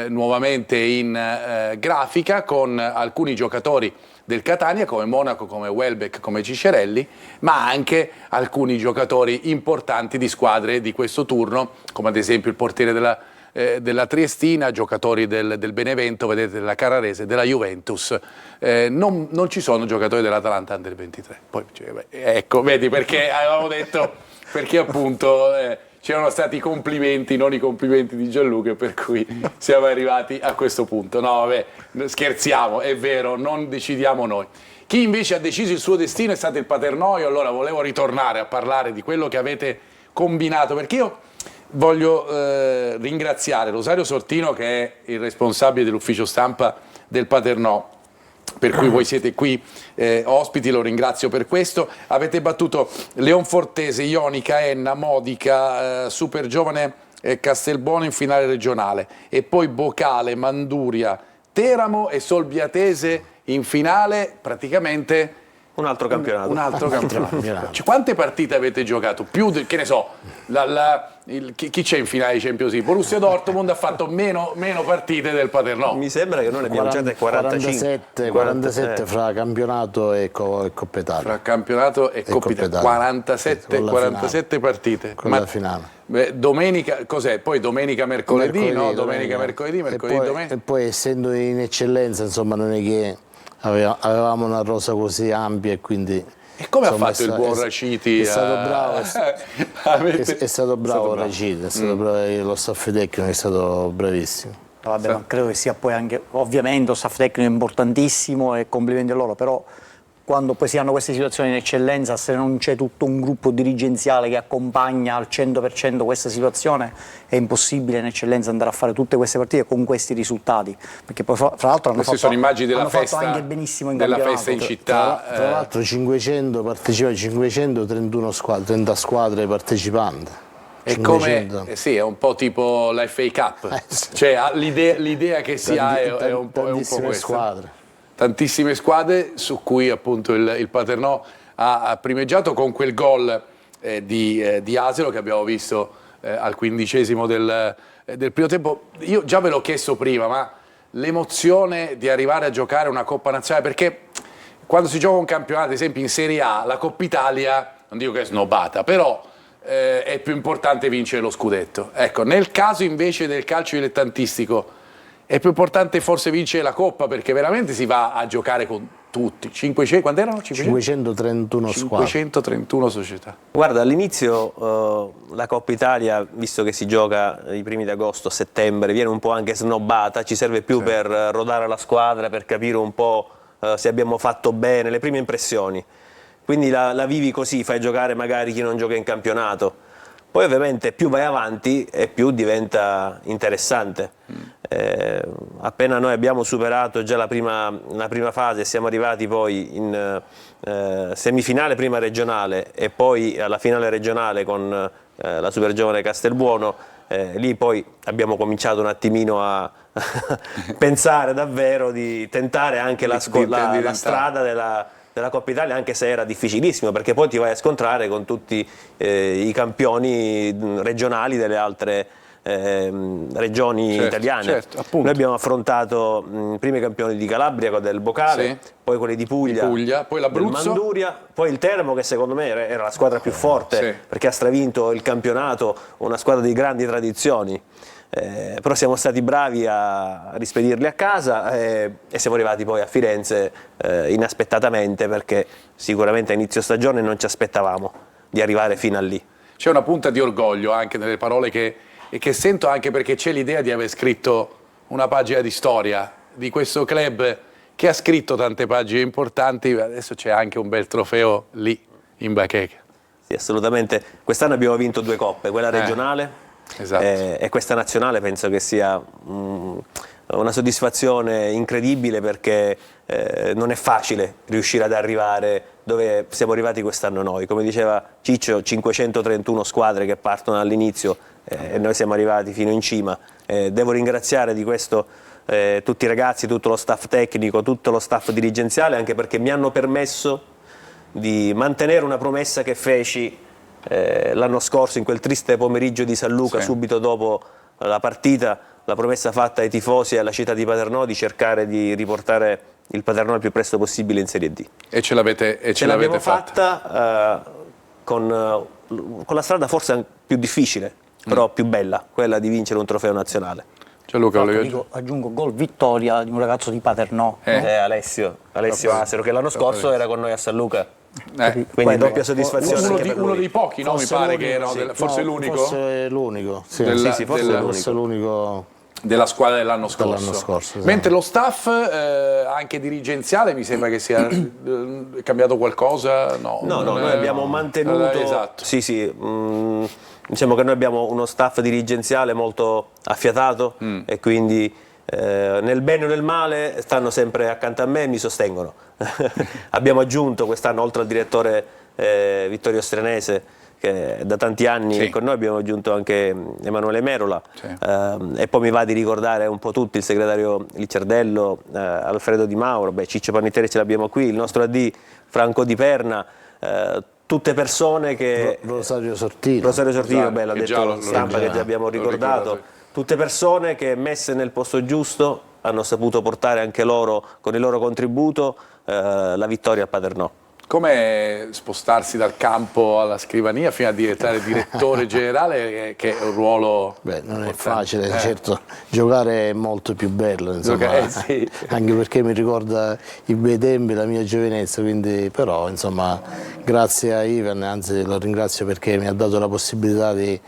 nuovamente in grafica, con alcuni giocatori del Catania come Monaco, come Welbeck, come Cicerelli, ma anche alcuni giocatori importanti di squadre di questo turno, come ad esempio il portiere della Triestina, giocatori del Benevento, vedete, della Carrarese, della Juventus. Non ci sono giocatori dell'Atalanta Under 23. Poi, ecco, vedi perché avevamo detto, perché appunto c'erano stati i complimenti, non i complimenti di Gianluca, per cui siamo arrivati a questo punto. No, vabbè, scherziamo, è vero, non decidiamo noi. Chi invece ha deciso il suo destino è stato il Paternoio. Allora volevo ritornare a parlare di quello che avete combinato, perché io voglio ringraziare Rosario Sortino, che è il responsabile dell'ufficio stampa del Paternò, per cui voi siete qui ospiti, lo ringrazio per questo. Avete battuto Leonfortese, Ionica, Enna, Modica, Super Giovane Castelbuono in finale regionale, e poi Bocale, Manduria, Teramo e Solbiatese in finale, praticamente un altro campionato. Un altro campionato. Quante partite avete giocato? Più che ne so, chi c'è in finale di Champions League? Borussia Dortmund ha fatto meno partite del Paternò. Mi sembra che noi ne abbiamo giocate 45. 47 fra campionato e Coppa Italia. Fra campionato e Coppa Italia. 47 partite. Con la finale. Domenica, cos'è? Poi domenica, mercoledì, no? Domenica, mercoledì, domenica. E poi essendo in eccellenza, insomma, non è che avevamo una rosa così ampia, e quindi... E come ha fatto il buon Raciti? È stato bravo, è stato bravo Raciti, è stato bravo, lo staff tecnico è stato bravissimo. Vabbè, ma credo che sia poi anche, ovviamente, lo staff tecnico è importantissimo e complimenti a loro, però quando poi si hanno queste situazioni in eccellenza, se non c'è tutto un gruppo dirigenziale che accompagna al 100% questa situazione, è impossibile in eccellenza andare a fare tutte queste partite con questi risultati, perché poi fra l'altro hanno fatto, sono immagini della festa, fatto anche benissimo in della campionato. Festa in città. Tra l'altro 500 partecipanti, 531 squadre, 30 squadre partecipanti. È come, sì, è un po' tipo la FA Cup, cioè l'idea che si ha è un po' questa. Squadre. Tantissime squadre su cui appunto il Paternò ha primeggiato con quel gol di Aselo che abbiamo visto al 15° del primo tempo. Io già ve l'ho chiesto prima, ma l'emozione di arrivare a giocare una Coppa Nazionale, perché quando si gioca un campionato, ad esempio in Serie A, la Coppa Italia, non dico che è snobbata, però è più importante vincere lo scudetto. Ecco, nel caso invece del calcio dilettantistico è più importante forse vincere la Coppa, perché veramente si va a giocare con tutti. 500, quanto erano? 531 squadre. 531 società. Guarda, all'inizio la Coppa Italia, visto che si gioca i primi di agosto, settembre, viene un po' anche snobbata, ci serve più per rodare la squadra, per capire un po' se abbiamo fatto bene, le prime impressioni. Quindi la vivi così, fai giocare magari chi non gioca in campionato. Poi ovviamente più vai avanti e più diventa interessante. Appena noi abbiamo superato già la prima fase, siamo arrivati poi in semifinale prima regionale e poi alla finale regionale con la Super Giovane Castelbuono, lì poi abbiamo cominciato un attimino a pensare davvero di tentare anche la strada della Coppa Italia, anche se era difficilissimo, perché poi ti vai a scontrare con tutti i campioni regionali delle altre regioni italiane. Certo, noi abbiamo affrontato i primi campioni di Calabria, del Bocale, poi quelli di Puglia, poi l'Abruzzo, Manduria, poi il Teramo, che secondo me era la squadra più forte, perché ha stravinto il campionato, una squadra di grandi tradizioni. Però siamo stati bravi a rispedirli a casa e siamo arrivati poi a Firenze inaspettatamente, perché sicuramente a inizio stagione non ci aspettavamo di arrivare fino a lì. C'è una punta di orgoglio anche nelle parole che sento, anche perché c'è l'idea di aver scritto una pagina di storia di questo club che ha scritto tante pagine importanti. Adesso c'è anche un bel trofeo lì in bacheca. Sì, assolutamente. Quest'anno abbiamo vinto 2 coppe, quella regionale. Esatto. E questa nazionale penso che sia una soddisfazione incredibile perché non è facile riuscire ad arrivare dove siamo arrivati quest'anno noi. Come diceva Ciccio, 531 squadre che partono dall'inizio e noi siamo arrivati fino in cima. Devo ringraziare di questo tutti i ragazzi, tutto lo staff tecnico, tutto lo staff dirigenziale, anche perché mi hanno permesso di mantenere una promessa che feci l'anno scorso in quel triste pomeriggio di San Luca, subito dopo la partita, la promessa fatta ai tifosi e alla città di Paternò di cercare di riportare il Paternò il più presto possibile in Serie D. E ce l'avete fatta con la strada forse più difficile, però più bella, quella di vincere un trofeo nazionale. Gianluca, aggiungo gol vittoria di un ragazzo di Paternò, Alessio Asero, che l'anno scorso era con noi a San Luca. Quindi doppia soddisfazione. Uno dei pochi, no? Mi pare che era forse l'unico. Forse l'unico, forse l'unico della squadra dell'anno scorso. Mentre lo staff anche dirigenziale mi sembra che sia cambiato qualcosa. No, noi abbiamo mantenuto. Esatto. Diciamo che noi abbiamo uno staff dirigenziale molto affiatato e quindi nel bene o nel male stanno sempre accanto a me e mi sostengono. Abbiamo aggiunto quest'anno, oltre al direttore Vittorio Strenese, che da tanti anni è con noi, abbiamo aggiunto anche Emanuele Merola, e poi mi va di ricordare un po' tutti, il segretario Licciardello, Alfredo Di Mauro, Ciccio Pannitteri ce l'abbiamo qui, il nostro AD Franco Di Perna, tutte persone che... Rosario Sortino, l'ha detto lo stampa che già abbiamo ricordato, tutte persone che messe nel posto giusto hanno saputo portare anche loro, con il loro contributo, la vittoria a Paternò. Come spostarsi dal campo alla scrivania fino a diventare direttore generale, che è un ruolo... non è facile, certo, giocare è molto più bello, insomma, anche perché mi ricorda i bei tempi, la mia giovinezza, quindi, però insomma grazie a Ivan, anzi lo ringrazio perché mi ha dato la possibilità di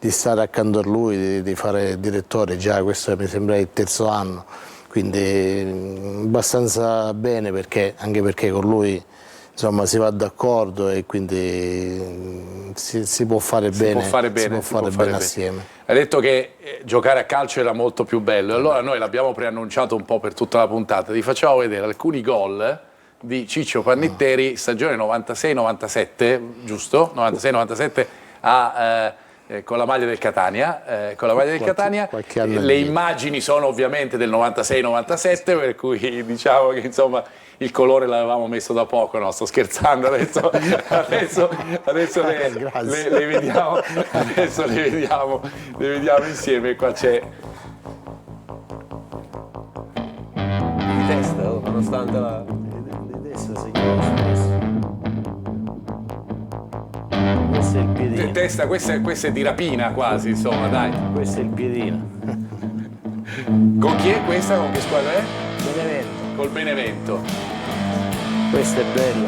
stare accanto a lui, di fare direttore, già questo mi sembra il terzo anno, quindi abbastanza bene, anche perché con lui insomma si va d'accordo e quindi si può fare bene assieme. Hai detto che giocare a calcio era molto più bello, allora noi l'abbiamo preannunciato un po' per tutta la puntata, ti facciamo vedere alcuni gol di Ciccio Pannitteri, stagione 96-97, giusto? 96-97 con la maglia del Catania, le immagini sono ovviamente del 96-97, per cui diciamo che insomma il colore l'avevamo messo da poco, no? Sto scherzando, adesso le vediamo insieme. Qua c'è di testa, nonostante la... di testa si chiama. Questo è il piedino. Testa, questa è di rapina quasi, insomma, dai. Questo è il piedino. Con chi è questa? Con che squadra è? Benevento. Col Benevento. Questo è bello.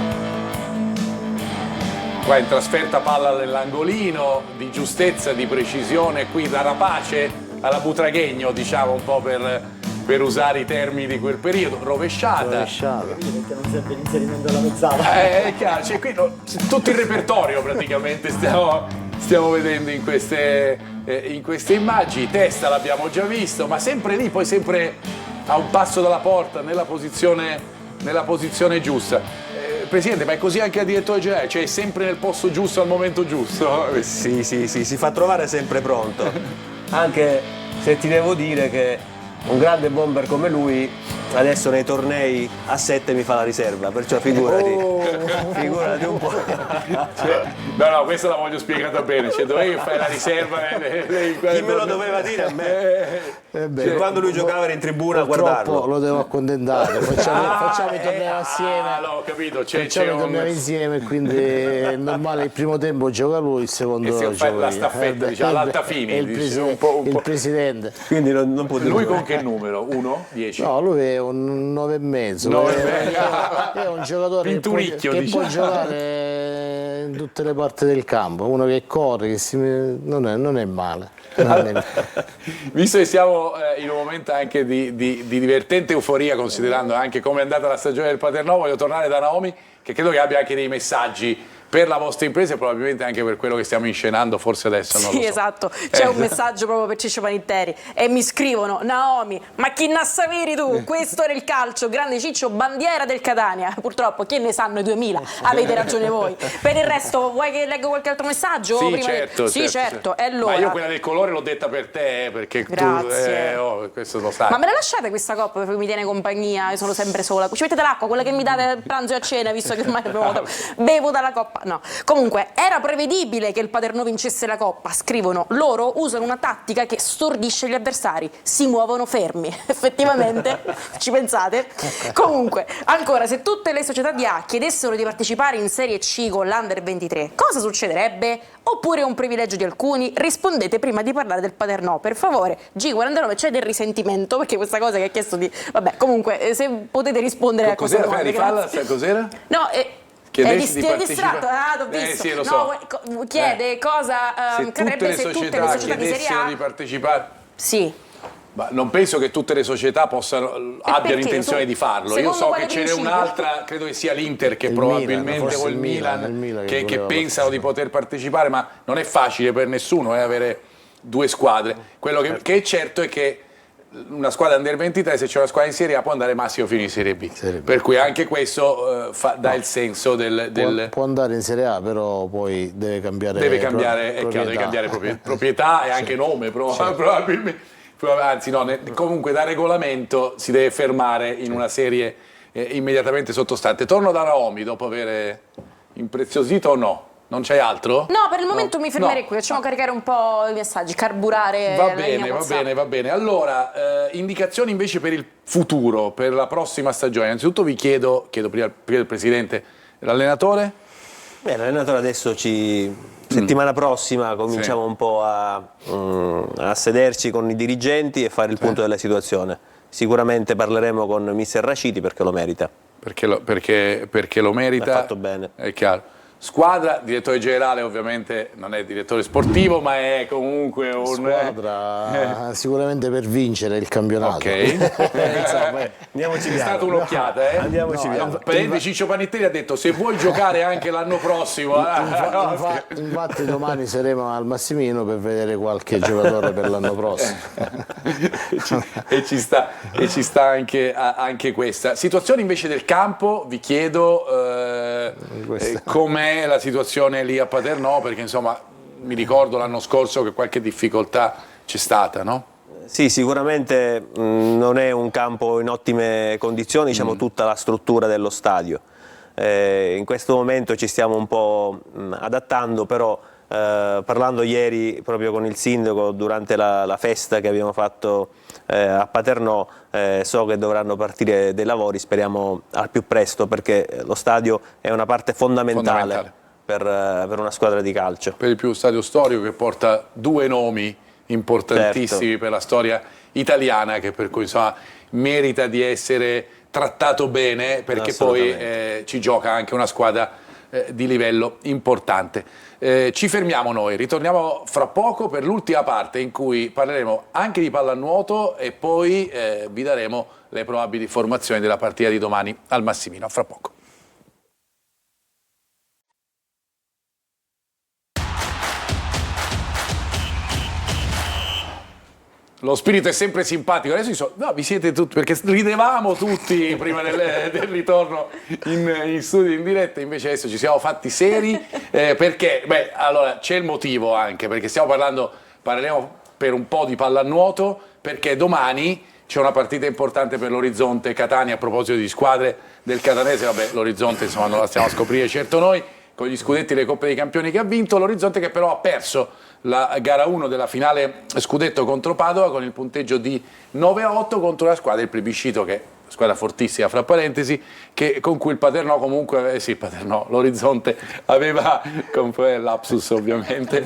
Qua in trasferta palla nell'angolino, di giustezza, di precisione, qui da rapace alla Butraghegno, diciamo un po' per usare i termini di quel periodo, rovesciata. Perché non serve l'inserimento della mezzala. È chiaro, cioè, qui tutto il repertorio praticamente stiamo vedendo in queste immagini. Testa l'abbiamo già visto, ma sempre lì, poi sempre a un passo dalla porta, nella posizione giusta. Presidente, ma è così anche a direttore generale? Cioè è sempre nel posto giusto al momento giusto? Sì, si fa trovare sempre pronto. Anche se ti devo dire che un grande bomber come lui adesso nei tornei a 7 mi fa la riserva, perciò figurati un po'. No, questa la voglio spiegata bene, cioè dovevi fare la riserva. Chi me lo doveva dire a me? Quando lui giocava era in tribuna a guardarlo. Lo devo accontentare, facciamo i tornei assieme. Ho capito, facciamo i tornei insieme, quindi è normale, il primo tempo gioca lui, il secondo gioca la staffetta, diciamo, l'altafini. È il presidente. Quindi non può dire. Lui con che numero? 1? 10? No, lui è un 9,5. È un giocatore che può giocare in tutte le parti del campo, uno che corre, non è male. Visto che siamo in un momento anche di divertente euforia, considerando anche come è andata la stagione del Paternò, voglio tornare da Naomi, che credo che abbia anche dei messaggi per la vostra impresa e probabilmente anche per quello che stiamo inscenando, forse adesso non lo so. Sì, esatto, c'è un messaggio proprio per Ciccio Panitteri e mi scrivono: Naomi, ma chi ne saperi tu? Questo era il calcio, grande Ciccio, bandiera del Catania. Purtroppo chi ne sanno i 2000, avete ragione voi. Per il resto vuoi che leggo qualche altro messaggio? Sì, prima certo, sì, certo. E allora... Ma io quella del colore l'ho detta per te, perché Grazie. tu questo lo sai. Ma me la lasciate questa coppa perché mi tiene compagnia? Io sono sempre sola. Ci mettete l'acqua, quella che mi date a pranzo e a cena, visto che ormai bevo dalla coppa. No, comunque era prevedibile che il Paternò vincesse la Coppa, scrivono. Loro usano una tattica che stordisce gli avversari, si muovono fermi. Effettivamente, ci pensate? Comunque, ancora, se tutte le società di A chiedessero di partecipare in Serie C con l'Under 23, cosa succederebbe? Oppure è un privilegio di alcuni? Rispondete prima di parlare del Paternò, per favore. G49, c'è del risentimento, perché questa cosa che ha chiesto di... Vabbè, comunque, se potete rispondere a questa domanda. Rifalla, cos'era? No, chiedessi di distratto, t'ho visto. Sì, lo so. No, chiede cosa cadrebbe se tutte le società di Serie A di partecipare. Sì. Ma non penso che tutte le società abbiano intenzione di farlo. Io so che ce n'è un'altra, credo che sia l'Inter che probabilmente o il Milan che pensano di poter partecipare, ma non è facile per nessuno avere due squadre. Quello che è certo è che una squadra under 23, se c'è una squadra in Serie A, può andare massimo fino in Serie B. Per cui anche questo dà il senso può andare in Serie A, però poi deve cambiare proprietà e anche nome probabilmente. Anzi no, comunque da regolamento si deve fermare in una serie immediatamente sottostante. Torno da Naomi dopo aver impreziosito o no? Non c'è altro? No, per il momento mi fermerei qui, facciamo caricare un po' i messaggi, carburare. Va bene. Allora, indicazioni invece per il futuro, per la prossima stagione. Innanzitutto vi chiedo prima del Presidente, l'allenatore? Beh, l'allenatore adesso settimana prossima cominciamo un po' a sederci con i dirigenti e fare il punto della situazione. Sicuramente parleremo con mister Raciti perché lo merita. Perché lo merita. Ha fatto bene. È chiaro. Squadra, direttore generale ovviamente non è direttore sportivo, ma è comunque un... Squadra sicuramente per vincere il campionato. Ok. Andiamoci È stata un'occhiata, Andiamoci piano. Presidente Ciccio Panitteri ha detto se vuoi giocare anche l'anno prossimo... Infatti domani saremo al Massimino per vedere qualche giocatore per l'anno prossimo. e ci sta anche questa. Situazione invece del campo, vi chiedo com'è la situazione lì a Paternò, perché insomma mi ricordo l'anno scorso che qualche difficoltà c'è stata, no? Sì, sicuramente non è un campo in ottime condizioni, diciamo tutta la struttura dello stadio. In questo momento ci stiamo un po' adattando, però parlando ieri proprio con il sindaco durante la festa che abbiamo fatto a Paternò, so che dovranno partire dei lavori, speriamo al più presto, perché lo stadio è una parte fondamentale. Per una squadra di calcio. Per di più stadio storico che porta due nomi importantissimi, certo, per la storia italiana, che per cui insomma merita di essere trattato bene, perché poi ci gioca anche una squadra di livello importante. Ci fermiamo noi, ritorniamo fra poco per l'ultima parte in cui parleremo anche di pallanuoto e poi vi daremo le probabili formazioni della partita di domani al Massimino. Fra poco. Lo spirito è sempre simpatico. Adesso vi siete tutti, perché ridevamo tutti prima del ritorno in studio in diretta, invece adesso ci siamo fatti seri, perché, allora c'è il motivo anche, perché parleremo per un po' di pallanuoto, perché domani c'è una partita importante per l'Orizzonte Catania. A proposito di squadre del catanese, l'Orizzonte insomma non la stiamo a scoprire certo noi, con gli scudetti e le Coppe dei Campioni che ha vinto, l'Orizzonte che però ha perso la gara 1 della finale scudetto contro Padova con il punteggio di 9-8 contro la squadra del plebiscito, che è una squadra fortissima fra parentesi, con cui il Paternò comunque, l'Orizzonte aveva, con lapsus ovviamente,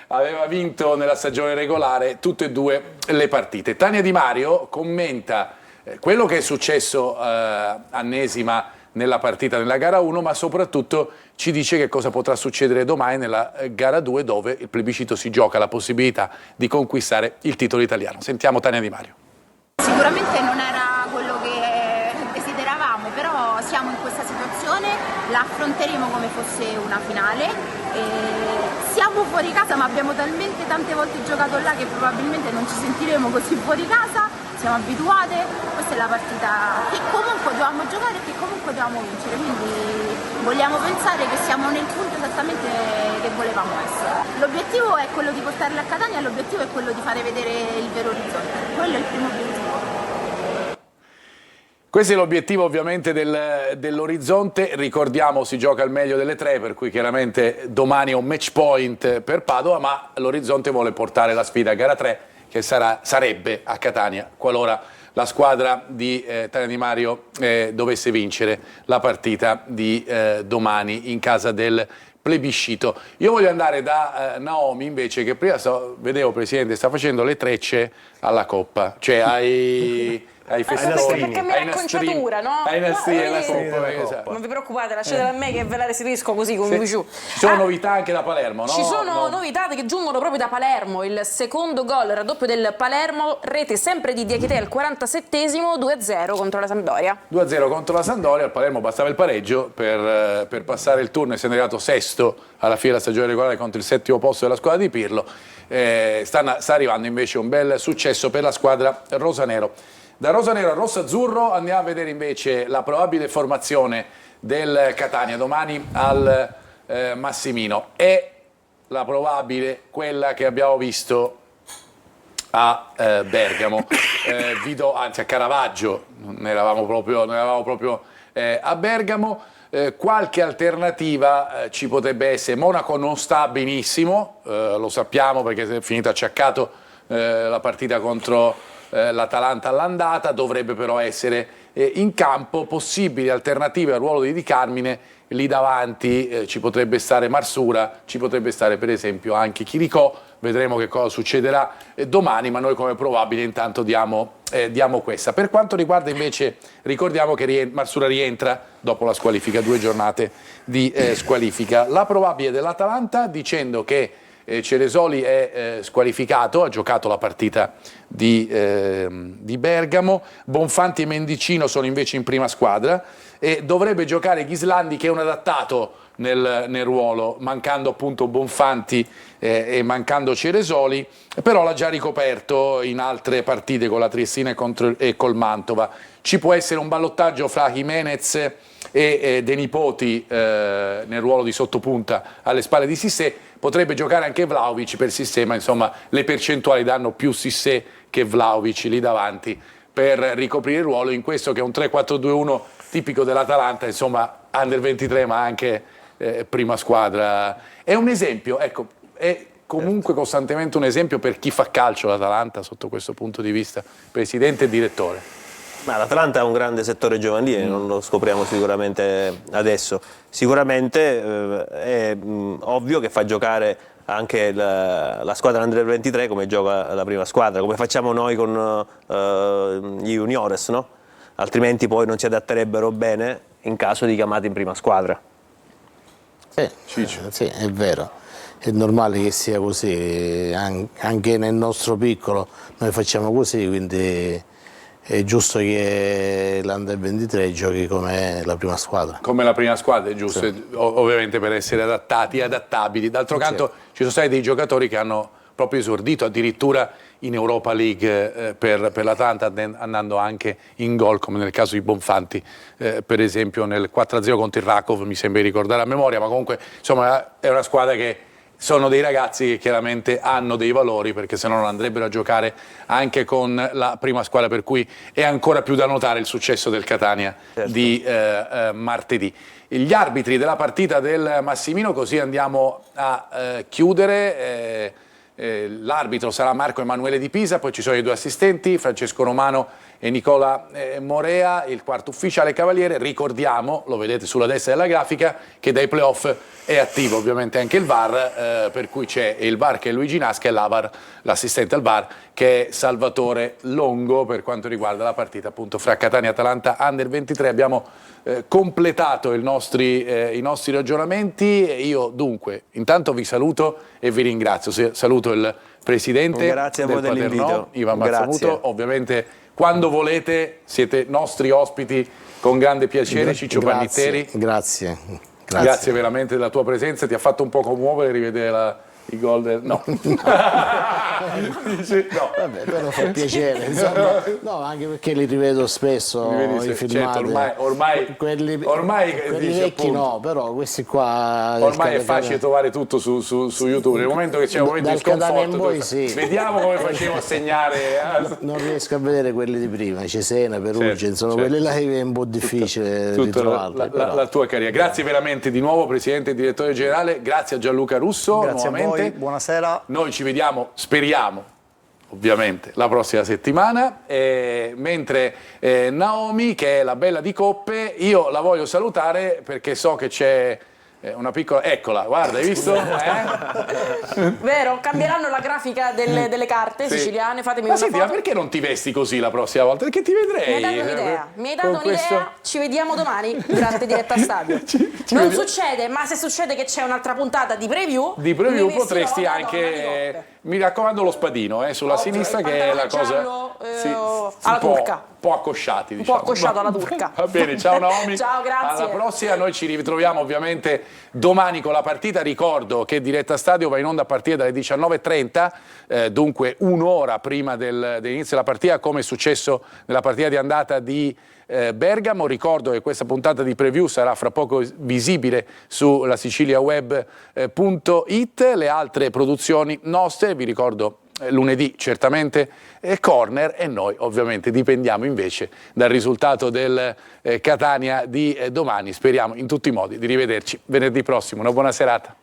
aveva vinto nella stagione regolare tutte e due le partite. Tania Di Mario commenta quello che è successo a Nesima nella partita nella gara 1, ma soprattutto ci dice che cosa potrà succedere domani nella gara 2, dove il plebiscito si gioca la possibilità di conquistare il titolo italiano. Sentiamo Tania Di Mario. Sicuramente non era quello che desideravamo, però siamo in questa situazione, la affronteremo come fosse una finale. Siamo fuori casa, ma abbiamo talmente tante volte giocato là che probabilmente non ci sentiremo così fuori casa, siamo abituate, questa è la partita che comunque dovevamo giocare e che comunque dovevamo vincere, quindi vogliamo pensare che siamo nel punto esattamente che volevamo essere. L'obiettivo è quello di portarli a Catania, l'obiettivo è quello di fare vedere il vero orizzonte, quello è il primo obiettivo. Questo è l'obiettivo ovviamente dell'orizzonte, ricordiamo si gioca al meglio delle tre, per cui chiaramente domani è un match point per Padova, ma l'orizzonte vuole portare la sfida a gara 3 che sarebbe a Catania qualora la squadra di Tania Di Mario dovesse vincere la partita di domani in casa del plebiscito. Io voglio andare da Naomi invece, che prima vedevo Presidente sta facendo le trecce alla Coppa, cioè ai festoni, perché mi era conciatura, no? Ai nastrini alla Coppa. Non vi preoccupate, lasciatela a me che ve la restituisco così con Vuciù. Ci sono novità anche da Palermo, no? Ci sono novità che giungono proprio da Palermo. Il secondo gol, il raddoppio del Palermo, rete sempre di Diakité al 47esimo, 2-0 contro la Sampdoria. 2-0 contro la Sampdoria, al Palermo bastava il pareggio per passare il turno, essendo arrivato sesto alla fine della stagione regolare contro il settimo posto della squadra di Pirlo. Sta arrivando invece un bel successo per la squadra rosanero. Da rosanero a rosso-azzurro andiamo a vedere invece la probabile formazione del Catania domani al Massimino. È la probabile quella che abbiamo visto a Bergamo, anzi a Caravaggio, non eravamo proprio a Bergamo. Qualche alternativa ci potrebbe essere. Monaco non sta benissimo, lo sappiamo perché è finito acciaccato la partita contro l'Atalanta all'andata, dovrebbe però essere in campo. Possibili alternative al ruolo di Di Carmine, lì davanti ci potrebbe stare Marsura, ci potrebbe stare per esempio anche Chiricò, vedremo che cosa succederà domani, ma noi come probabile intanto diamo questa. Per quanto riguarda invece, ricordiamo che Marsura rientra dopo la squalifica, 2 giornate di squalifica. La probabile dell'Atalanta dicendo che Ceresoli è squalificato, ha giocato la partita di Bergamo, Bonfanti e Mendicino sono invece in prima squadra e dovrebbe giocare Ghislandi, che è un adattato nel ruolo, mancando appunto Bonfanti e mancando Ceresoli, però l'ha già ricoperto in altre partite con la Triestina e col Mantova. Ci può essere un ballottaggio fra Jimenez e De Nipoti nel ruolo di sottopunta alle spalle di Sissé. Potrebbe giocare anche Vlahovic per sistema, insomma le percentuali danno più Sissé che Vlahovic lì davanti per ricoprire il ruolo in questo che è un 3-4-2-1 tipico dell'Atalanta, insomma under 23 ma anche prima squadra. È un esempio, ecco, è comunque costantemente un esempio per chi fa calcio l'Atalanta sotto questo punto di vista, presidente e direttore. Ma l'Atalanta ha un grande settore giovanile, non lo scopriamo sicuramente adesso. Sicuramente è ovvio che fa giocare anche la squadra Under 23 come gioca la prima squadra, come facciamo noi con gli juniores, no? Altrimenti poi non si adatterebbero bene in caso di chiamati in prima squadra. Sì, è vero. È normale che sia così, anche nel nostro piccolo noi facciamo così, quindi è giusto che l'Under 23 giochi come la prima squadra. Come la prima squadra, è giusto, sì. Ovviamente per essere adattati e adattabili. D'altro canto ci sono stati dei giocatori che hanno proprio esordito, addirittura in Europa League per l'Atalanta, andando anche in gol, come nel caso di Bonfanti, per esempio nel 4-0 contro il Rakov, mi sembra di ricordare a memoria, ma comunque insomma è una squadra che sono dei ragazzi che chiaramente hanno dei valori, perché se no non andrebbero a giocare anche con la prima squadra, per cui è ancora più da notare il successo del Catania di martedì. Gli arbitri della partita del Massimino, così andiamo a chiudere. L'arbitro sarà Marco Emanuele Di Pisa, poi ci sono i 2 assistenti, Francesco Romano e Nicola Morea, il quarto ufficiale cavaliere. Ricordiamo, lo vedete sulla destra della grafica, che dai playoff è attivo ovviamente anche il VAR, per cui c'è il VAR che è Luigi Nasca e l'AVAR, l'assistente al VAR, che è Salvatore Longo, per quanto riguarda la partita appunto fra Catania e Atalanta Under 23. Abbiamo completato i nostri ragionamenti. Io dunque intanto vi saluto e vi ringrazio. Saluto il presidente Grazie del Paternò, Ivan Mazzamuto. Ovviamente quando volete siete nostri ospiti con grande piacere. Ciccio Pannitteri. Grazie. Grazie veramente della tua presenza, ti ha fatto un po' commuovere rivedere i gol del... No. Dice, no. Vabbè, però fa piacere, insomma. No, anche perché li rivedo spesso i filmati. Certo, ormai quelli dici, vecchi appunto, no, però questi qua... ormai è facile trovare tutto su YouTube. Nel momento che c'è un momento di sconforto, sì. Vediamo come facevo a segnare. Non riesco a vedere quelli di prima, Cesena, Perugia, insomma, quelli là è un po' difficile ritrovarli. La tua carriera. Grazie veramente di nuovo, Presidente e Direttore Generale. Grazie a Gianluca Russo. Grazie nuovamente. a voi, buonasera. Noi ci vediamo, speriamo, ovviamente, la prossima settimana, mentre Naomi, che è la bella di coppe, io la voglio salutare perché so che c'è una piccola... Eccola, guarda, hai visto? Vero, cambieranno la grafica delle carte siciliane, fatemi ma una senti, foto. Ma perché non ti vesti così la prossima volta? Perché ti vedrei. Mi hai dato un'idea, ci vediamo domani durante Diretta Stadio. Non succede, ma se succede che c'è un'altra puntata di preview potresti anche... Mi raccomando lo spadino sulla sinistra, che è la cosa... alla turca. Un po' accosciati, diciamo. Un po' accosciato alla turca. Va bene, ciao Naomi. Ciao, grazie. Alla prossima, noi ci ritroviamo ovviamente domani con la partita. Ricordo che Diretta Stadio va in onda a partire dalle 19:30, dunque un'ora prima dell'inizio della partita, come è successo nella partita di andata di Bergamo. Ricordo che questa puntata di preview sarà fra poco visibile sulla siciliaweb.it. Le altre produzioni nostre, vi ricordo, lunedì certamente Corner, e noi ovviamente dipendiamo invece dal risultato del Catania di domani. Speriamo in tutti i modi di rivederci venerdì prossimo. Una buona serata.